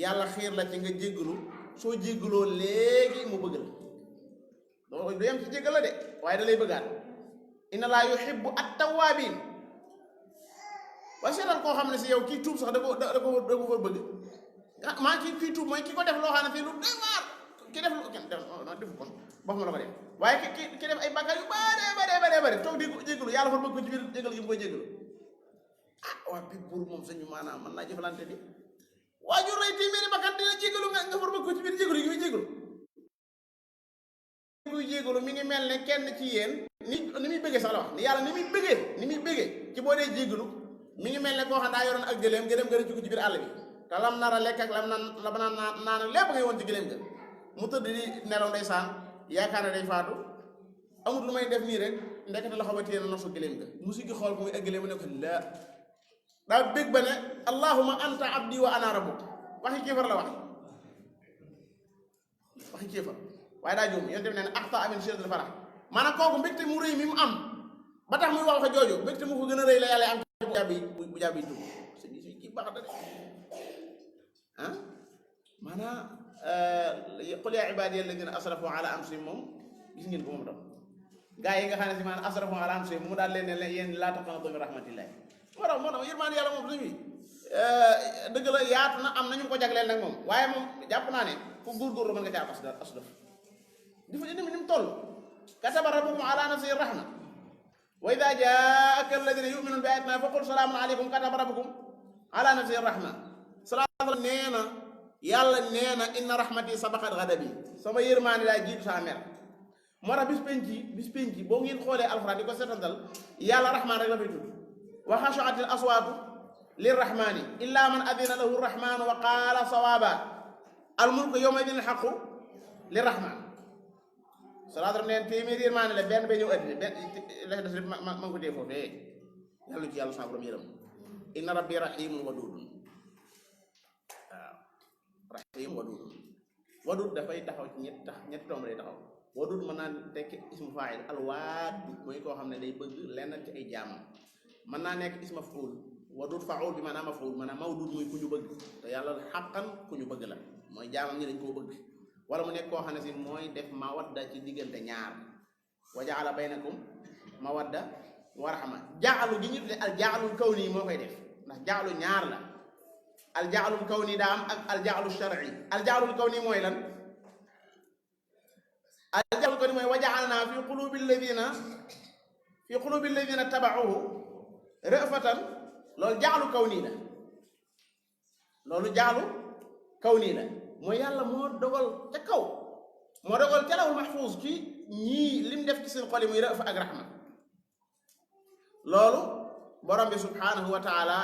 yàlla xiir la ci nga jéggalu soo jéggaloo léegi mu bëgg la du yem ci jéggal la de waaye da lay bëggaat inna laa yuhibbu at-tawwaabiin waaye seetal koo xam ne si yow kii tuub sax da ko fa bëgg maa kii tuub mooy ki ko def loo xam ne fii lu doy waar ki def lu kenn defu kon wax ma la ko def waaye ki def ay bàkkaar yu bare toog di jéggalu yàlla fa bëgg ko ci biir jéggal gi mu koy jéggalu waa bi pour moom sañu maanaam mën naa jëflante bi waajur lay téeméeri bakkat dina jégalu nga for bëgg ko ci biir jégalu yi muy jégalu mi ngi mel ne kenn ci yéen ni muy bëggee sax la wax ni yàlla ni muy bëggee ci boo dee jégalu mi ngi mel ne koo xam daa yoroon ak gëléem nga rëcc ko ci biir àll bi te lam nar a lekk ak lam naan lépp ngay woon ci gëléem ga mu tëdd di nelaw ndeysaan yaakaar ne day faatu amut lu may def nii rek ndekete loxo ba téye na nosu gëléem ga mu siggi xool ko muy eggalee mu ne ko la daa bég ba ne allahumma anta abdi wa ana rabbuk waxi kéefar la waxi kéefar waaye daa juum yéen tamit nee na axta amin shiddatil farah maanaam kooku mbégte mu rëy mi mu am ba tax muy wax waxe jooju mbégte mu ko gën a rëy la yàlla am bu jàbbi tub si kii baax da de maanaam qul yaa ibaadiya alladina asrafu ala anfusihim moom gis ngeen ko moom tam gaa yi nga xam ne si maanaam asrafu ala anfusihim mu daal leen ne yéen laa taqnatu min rahmatillahi moo tax yërmaande yàlla moom suñuy dëgg la yaatu na am na ñu ko jagleel nag moom waaye moom jàpp naa ne ku góorgóorlu mën nga caa asdaf dafa ni mu toll kataba rabbukum ala nafsihi rahma wa idha jaaka alladhina yu'minuna bi ayatina faqul salaamun alaykum kataba rabbukum ala nafsihi rahma salaam nee na yàlla nee na inna rahmati sabaqat ghadabi sama yërmaande daa jiitu saa mer moo tax bis penc boo ngeen xoolee alxuraan di ko seetantal yàlla rahmaan rek la fay tudd wa xashaati al aswaatu lirrahmani illa man adina lahu rrahmanu wa qaala sawaaba al mulku yawma idin al xaqu lirrahman salaatu neen téeméer yërmaane la benn ba ñëw addina benn la des ma ko dee foofee yàlla ci yàlla sa borom yërëm inna rabbi rahimun wadudun waaw rahim wadud dafay taxaw ci ñetti tomb lay taxaw wadud mën naa tekki ismu fa'il alwaad mooy koo xam ne day bëgg lenn ci ay jaamam mën naa nekk ismu maf'ul wadud fa'ul bi maanaam maf'ul maanaam mawdud muy ku ñu bëgg te yàlla xaqan ku ñu bëgg la mooy jaamam ñi dañ koo bëgg wala mu nekk koo xam ne si mooy def mawadda ci diggante ñaar wa ja'ala baynakum mawadda wa rahma ja'alu gi ñu tudde al ja'alul kawni moo koy def ndax ja'alu ñaar la al ja'alul kawni daa am ak al ja'alu shar'i al ja'alul kawni mooy lan al ja'alul kawni mooy wa ja'alna fi qulubi alladhina taba'uhu ra'fatan loolu ja'alu kawni la loolu ja'alu kawni la mooy yàlla moo dogal ca kaw moo dogal ca lawhul mahfuz ci ñii lim def ci seen xol yi muy ra'fa ak rahma loolu borom bi subhanahu wa taala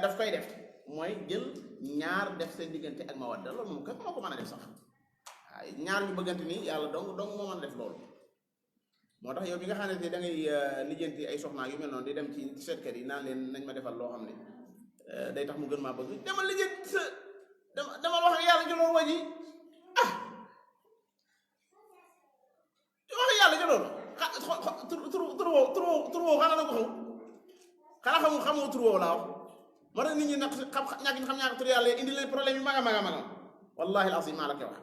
daf koy def mooy jël ñaar def seen diggante ak mawadda loolu moom képp moo ko mën a def sax waaye ñaar ñu bëggante ni yàlla dong moo mën a def loolu moo tax yow bi nga xam ne da ngay lijjanti ay soxnaa yu mel noonu di dem ci seetkat yi naan leen nañ ma defal loo xam ne day tax mu gën maa bëgg demal lijjanti sa demal wax ak yàlla ci loolu waji wax ak yàlla ci loolu tur woowu xanaa na ko xamoo tur woowu laa wax moo tax nit ñi nag ñàkk tur yàlla yi indi leen problème yu mag a wallahi al-azim maa la koy wax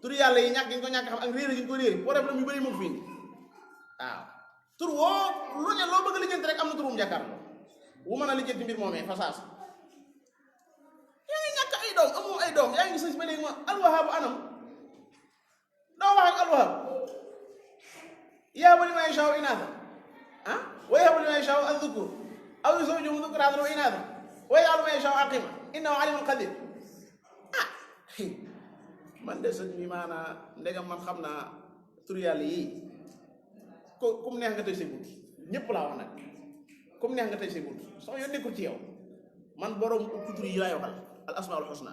tur yàlla yi ñàkk ko ñàkk xam ak réer gi ko réer problème yu bëri mu fi indi waaw tur woo lu ne loo bëgg lijjanti rek am na tur wu mu jàkkaarloo wu mën a lijjanti mbir moomee fa saas yaa ngi ñàkk ay doom amoo ay doom yaa ngi sëñ ba léegi ma alwahaabu anam doo wax ak alwahaab yahabu liman yashaa'u inaatha wa yahabu liman yashaa'u az-zukuur aw yuzawwijuhum dhukraana wa inaatha wa yaj'alu man yashaa'u aqiima innahu aliimun qadiir man de sëñ bi maanaa ndegam man xam naa tur yàlla yii kum neex nga tëj say bunt ñëpp laa wax nag kum neex nga tëj say bunt soo yoon nekkul ci yow man borom tur yi laay waxal al asmaul husna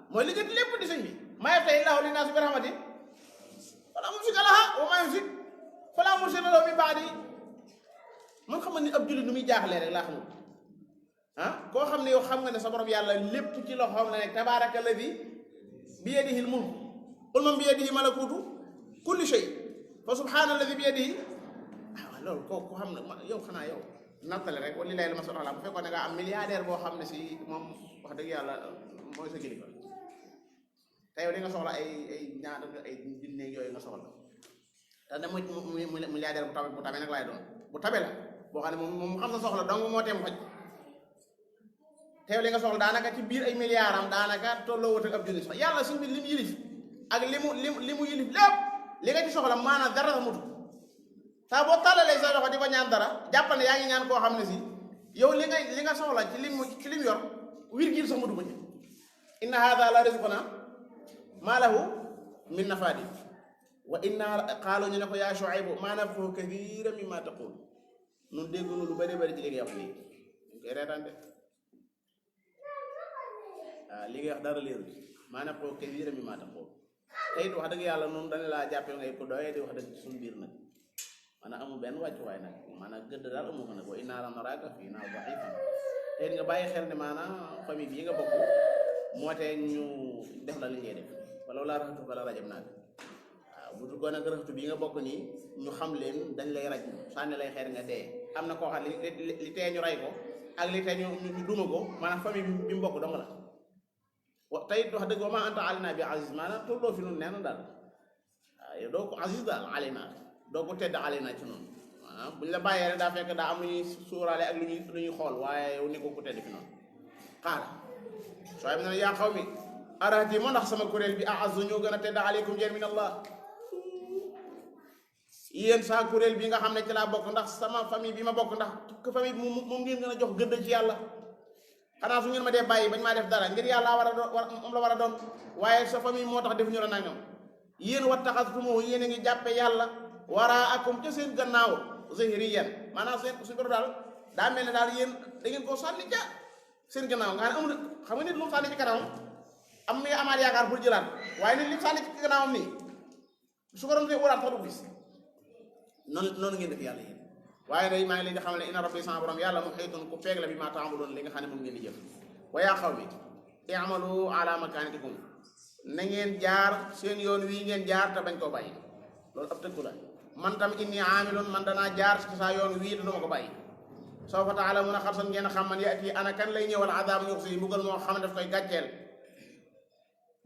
mooy li gën lépp di sëñ bi maa yaftahi llaahu linnaasi bi rahmatin falaa mumsika lahaa wa maa yumsik falaa mursila lahu min ba'dihi man xam nga ni ab jullit nu muy jaaxlee rek laa xamul koo xam ne yow xam nga ne sa borom yàlla lépp ci loxoom la nekk tabaaraka alladi bi yadihi al-mulk qul man bi yadihi malakuutu kulli shay fa subhaana alladi bi yadihi loolu kooku xam ne yow xanaa yow nattale rek wala li lay la ma soxla bu fekkoon ne nga am milliardaire boo xam ne si moom wax dëgg yàlla mooy sa kilifa te yow li nga soxla ay ñaata ay junne yooyu nga soxla te ne muy milliardaire bu tabe nag laay doon bu tabe la boo xam ne moom xam sa soxla donc moo teem faj te yow li nga soxla daanaka ci biir ay milliards am daanaka tolloo wut ak ab junni sax yàlla suñ bi li mu yilif ak li mu yilif lépp li nga ci soxla maanaam dara sa mutu saa boo tàllalee say loxo di ko ñaan dara jàppal ne yaa ngi ñaan koo xam ne si yow li nga soxla ci lim yor virgule sax mutu ko ci inna hadha la rizquna ma lahu min nafadi wa inna qaalu ñu ne ko yaa Shuaybu ma nafqahu kathiran mimma taqul nun déggunu lu bëri bëri ci li ngay wax nii dañ koy reetaan de waaw li ngay wax dara leeru ma nafqahu kathiran mimma taqul te it wax dëgg yàlla noonu dañ laa jàppee ngay ko doyee di wax dëgg ci suñu biir nag maanaam amul benn wàccuwaay nag maanaam gëdd daal amu ko nag wa innaa lanaraaka fiinaa da'iifan te it nga bàyyi xel ne maanaam famille bii nga bokk moo tee ñu def la li ngay def wala laa raxatu wala rajam naag waaw bu dul ko nag raxatu bii nga bokk nii ñu xam leen dañ lay raj sànni lay xeer nga dee am na koo xam li tee ñu ray ko ak li tee ñu duma ko maanaam famille bi mu bokk dong la te it wax dëgg wa maa anta alaynaa bi aziz maanaam tolloo fi nun nee na daal waaw yow doo ko aziz daal alaynaa doo ko tedd alaynaa ci noonu waaw bu ñu la bàyyee rek daa fekk daa am lu ñuy suuraale ak lu ñuy xool waaye yow ni ko ku tedd fi noonu xaala soo bi ne yaa xaw mi arahti moo ndax sama kuréel bi a'azzu ñoo gën a tedd aleykum jeen min allah yéen saa kuréel bi nga xam ne ci laa bokk ndax sama famille bi ma bokk ndax famille bi moom ngeen gën a jox gëdd ci yàlla xanaa su ngeen ma dee bàyyi bañ maa def dara ngir yàlla moom la war a doon waaye sa famille moo tax defuñu la nangam yéen wattaxastumuhu yéen a ngi jàppe yàlla waraakum ca seen gannaaw zahiriyan maanaam seen suñu ko daal daa mel ne daal yéen da ngeen koo sànni ca seen gannaaw nga xam ne amul xam nga nit lu mu sànni ci kanamam am mi amaat yaakaar pour jëlaat waaye nit li mu sànni ci gannaawam nii su ko doon see waraat sax du gis noonu ngeen def yàlla yéen waaye day maa ngi leen di xamal ne inna rabbi sama borom yàlla muhiitun ku peeg la bi maa ta'maluun li nga xam ne moom ngeen di jëf wa yaa qawmi i'malu ala makaanatikum na ngeen jaar seen yoon wii ngeen jaar te bañ koo bàyyi loolu ab tëkku la man tam inni aamilun man danaa jaar ci saa yoon wii te duma ko bàyyi sawfa ta'lamuuna xarsan ngeen xam man ya'ti ana kan lay ñëwal adaab yuxzi mbugal moo xam ne daf koy gàcceel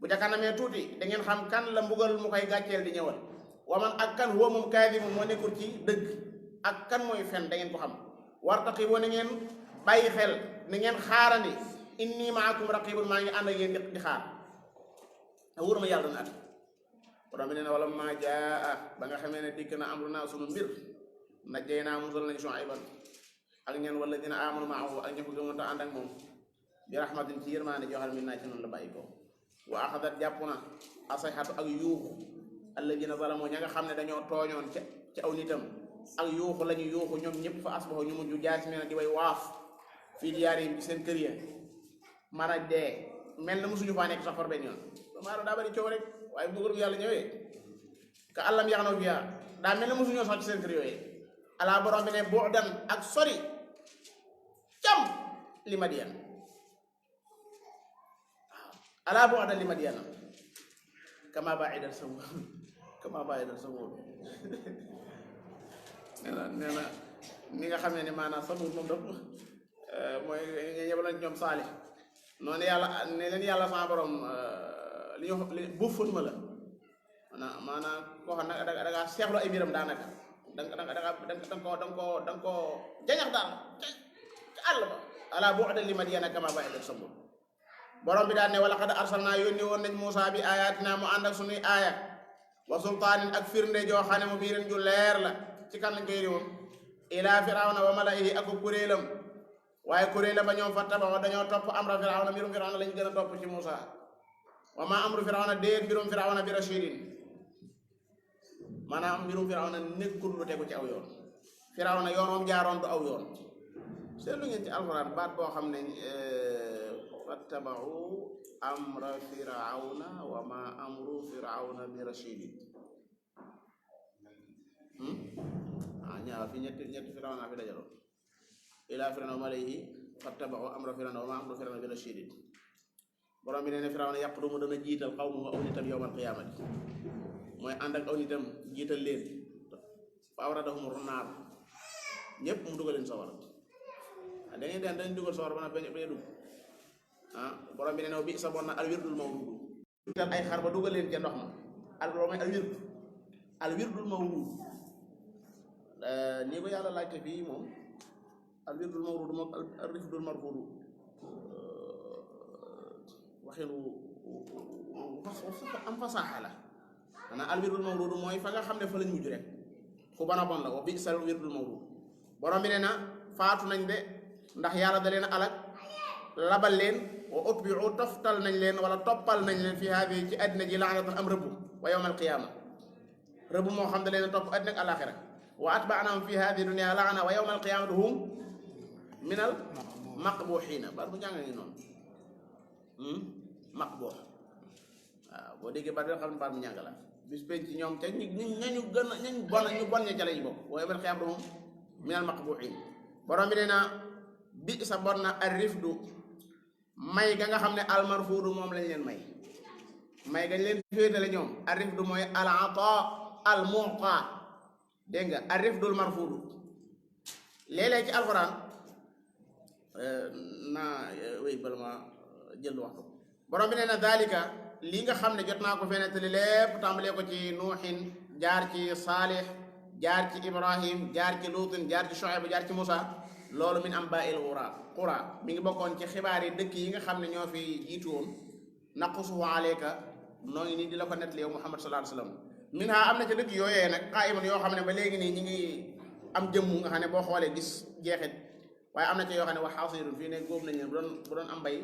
bu ca kanamee tuuti da ngeen xam kan la mbugal mu koy gàcceel di ñëwal wa man ak kan huwa moom kaadibun moo nekkul ci dëgg ak kan mooy fen da ngeen ko xam wartaqibu na ngeen bàyyi xel na ngeen xaarandi inni ma'akum raqibun maa ngi ànd ak yéen di xaar a wóor ma yàlla na at borom bi nee na wala ma jaa ba nga xamee ne dikk na amru naa sunu mbir najjay naa musal nañ Shuayban ak ñeen wala dina amanu maahu ak ña ko gëmoon te ànd ak moom bi rahmatin ci yërmaande joo xam ne min naa ci noonu la bàyyi ko wa axadat jàpp na asayxatu ak yuuxu alladina zalamoo ña nga xam ne dañoo tooñoon ci aw nitam ak yuuxu la ñu yuuxu ñoom ñëpp fa asbaxu ñu mujj jaasimiina di way waaf fii diyaarihim ci seen kër ya man a dee mel na mosuñu faa nekk sax far benn yoon maanaam daa bari coow rek waaye bu nguur yàlla ñëwee ka àllam yax na fiya daa mel na mosuñoo sax ci seen kër yooyee alaa borom bi ne bu'dan ak sori cam li Madyan waaw alaa bu'dan li Madyan kama ba'ida Samud nee na ni nga xam ne maanaam Samud moom daf mooy ñebal ñoom Saalih noonu yàlla ne leen yàlla sama borom li ñu buufun ma la maanaam koo xam ne da ngaa seexlu ay mbiram daanaka da nga koo jañax daal ca àll ba ala bu'dan li Madyana kama ba'ida Samud borom bi daal ne wala qad arsalnaa yónni woon nañ Muusaa bi ayatina mu ànd ak sunuy aaya wa sultaanin ak firnde joo xam ne mu biirin ju leer la ci kan lañ koy yónni woon ilaa firawna wa malaihi ak kuréelam waaye kuréelam ba ñoom fa tabaxoo dañoo topp amra firawna mbirum firawna lañu gën a topp ci Muusaa wa ma amru firawna déet mbirum firawna bi rashidin maanaam mbirum firawna nekkul lu tegu ci aw yoon firawna yoon moom jaaroon du aw yoon seetlu ngeen ci alxuraan baat boo xam ne fattabaxu amra firawna wa ma amru firawna bi rashidin ñaar fi ñetti firawna fi dajaloo ilaa firawna wa malayhi fattabaxu amra firawna wa ma amru firawna bi rashidin borom bi nee na firawna yaqdumu dana jiital qawmuhu aw nitam yawmal qiyaamati mooy ànd ak aw nitam jiital leen fa awradahum naar ñëpp mu dugal leen sawar da ngeen deen dañ dugal sawar ba na bañ a dugg borom bi nee na bi sa bon na al wirdul mawruud jiital ay xar ba dugal leen ca ndox ma loolu mooy al wirdul mawruud nii ko yàlla laajte fii moom al wirdul mawruud moom al rifdul marfuud waxin am fasaaxa la maanaam al wirdul mawruud mooy fa nga xam ne fa lañ mujj rek fu bana bon la wa bi'sal wirdul mawruud borom bi nee na faatu nañ de ndax yàlla da leen alak labal leen wa utbi'u toftal nañ leen wala toppal nañ leen fi haadi ci àddina ji laanatan am rëbb wa yawmal qiyaama rëbb moo xam da leen topp àddina ak alaaxira wa atba'nahum fi haadi dunya laana wa yawmal qiyaamati hum minal maqbuuhiina baat bu jàng ngi noonu maqbuux waaw boo déggee baat bi xam ne baat bu ñàng la bis penc ñoom te ñu bon ña ca lañ bokk wa yawmal qiyaamati hum minal maqbuuhiin borom bi nee na bi sa bon na ar-rifdu may ga nga xam ne almarfuudu moom lañ leen may gañ leen féetale ñoom ar-rifdu mooy al-ataa al-mu'taa dégg nga ar-rifdul marfuudu léeg-léeg ci alxuraan naa wéy bala ma jël waxtu borom bi nee na daalika lii nga xam ne jot naa ko fenetali lépp tàmbalee ko ci nuuxin jaar ci saalix jaar ci ibrahim jaar ci luutin jaar ci Shuayb jaar ci Musa loolu min ambaa'il qura mi ngi bokkoon ci xibaar yi dëkk yi nga xam ne ñoo fi jiitu woon naqussuhu alayka noo ngi nii di la ko nettali yow Muhammad sallallahu alayhi wa sallam minha am na ca dëkk yooyee nag qaa'imun yoo xam ne ba léegi nii ñi ngi am jëmm nga xam ne boo xoolee gis jeexit waaye am na ca yoo xam ne wa haadirun fii ne góob nañ leen bu doon am mbay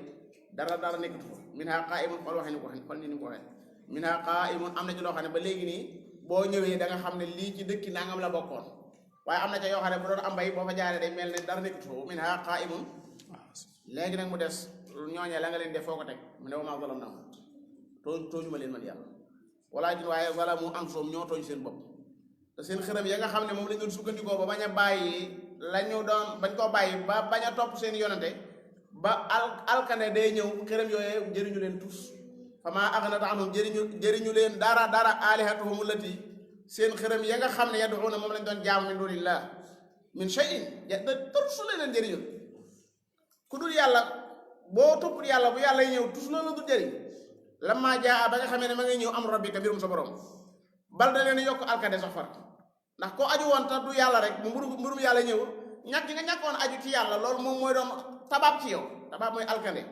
dara nekkatu fa minha qaa'imun xool waxee ni ko waxee xool ni ko waxee minha qaa'imun am na ci loo xam ne ba léegi nii boo ñëwee da nga xam ne lii ci dëkki nangam la bokkoon waaye am na ca yoo xam ne bu doon am mbay boo fa jaaree day mel ne dara nekkatu fa minha qaa'imun léegi nag mu des ñooñee la nga leen def foo ko teg mu ne wa maa zalamnaahum tooñu ma leen man yàlla walaakin waaye zalamu anfusahum ñoo tooñ seen bopp te seen xërëm ya nga xam ne moom lañ doon sukkandikoo ba bañ a bàyyi lañu doon bañ koo bàyyi ba bañ a topp seen yonante ba alkane day ñëw xërëm yooyee jëriñu leen tus fama aghnat anhum jëriñu leen dara alihatuhum allati seen xërëm ya nga xam ne yad'una moom lañ doon jaamu min dunillah min shay'in da tursu leen jëriñul ku dul yàlla boo toppul yàlla bu yàlla ñëw tus loolu du jëriñ lamma jaa ba nga xamee ne ma ngay ñëw am rabbika mbirum sa borom bal da leen yokk alkane sax far ndax ko aju woon te du yàlla rek mu mbirum yàlla ñëw ñàkk nga ñàkkoon aju ci yàlla loolu moom mooy doon tabaab ci yow tabaab mooy alkane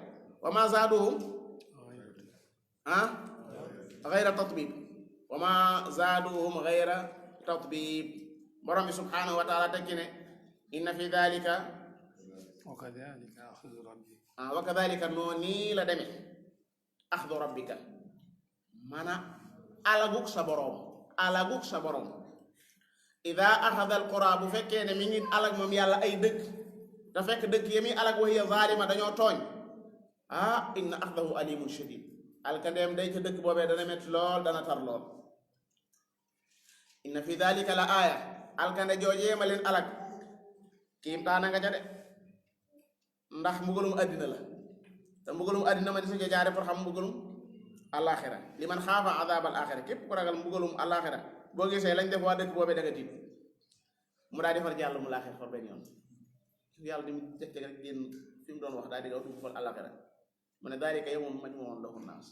wa ma zaaduhum ghayra tatbib wa ma zaaduhum ghayra tatbib borom bi subhanahu wa taala tekki ne inna fi dhalika wa kadhalika noo nii la demee axdu rabbika maanaam alaguk sa borom ida axada al qura bu fekkee ne mi ngi alag moom yàlla ay dëkk te fekk dëkk yi muy alag wa hiya zalima dañoo tooñ inna axdahu alimun shadid alkandeem day ca dëkk boobee dana metti lool dana tar lool inna fi dalika la aaya alkande joojee ma leen alag kiim taana nga ca de ndax mbugalum àddina la te mbugalum àddina ma di sa jaare pour xam mbugalum alaxira li man xaafa azab al axira képp ku ragal mbugalum alaxira boo gisee lañ def waa dëkk boobee da nga tiit mu daal di far jàll mu laaxir far benn yoon yàlla di mu jeg rek génn fi mu doon wax daal di gaw dugg fal alaxira mu ne daal di ko yemoon mañ moomoon lahu naas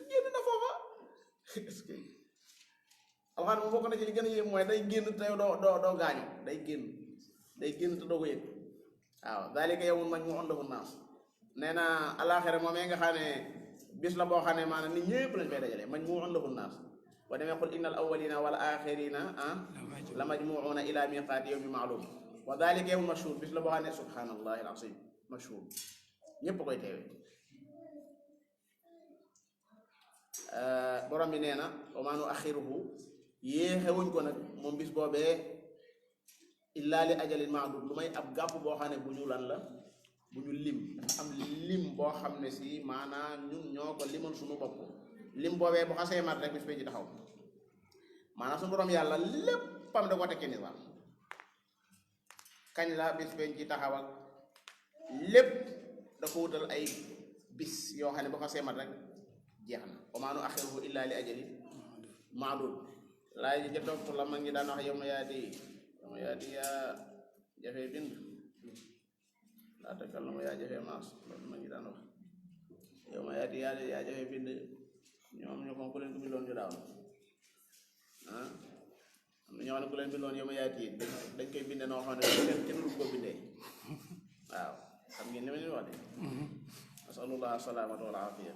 génn na foofa est-ce que alxaan mu bokk na ci li gën a yéem mooy day génn te doo gaañu day génn te doo ko yëg waaw daal di ko yemoon mañ moomoon lahu naas nee na alaxira moom nga xam ne bis la boo xam ne maanaam nit ñëpp lañ fay dajale mañ moomoon lahu naas boo demee qul innal awwalina wal axirina la majmuuna ila miqaati yawmi maalum wa dalika yawm mashhur bis la boo xam ne subhanallahi alazim mashhur ñëpp koy teewe borom bi nee na wa maa nu axiruhu yéexewuñ ko nag moom bis boobee illa li ajalin maadud lu may ab gàpp boo xam ne bu ñu lan la bu ñu lim am lim boo xam ne si maanaam ñun ñoo ko limal suñu bopp lim boobee bu xasee mat rek bis bee ji taxaw maanaam suñu borom yàlla léppam da ko tekki ni wàll kañ la bis bee ji taxaw ak lépp da ko wutal ay bis yoo xam ne bu xasee mat rek jeex na wa maa nu axiruhu illa li ajalin maadud laay ji ca topp la mag ñi daan wax yow ma yaati yaa jafee bind laa takallamu yaa jafee maas loolu mag ñi daan wax yow ma yaati yaa jafee bind ñoom ñu ko ku leen ko bindoon ñu daaw am na ñoo xam ne ku leen bindoon yow ma yaati yi dañ koy binde noo xam ne kenn du ko bindee waaw xam ngeen li ma leen wax de asalullah salaamata wal aafiya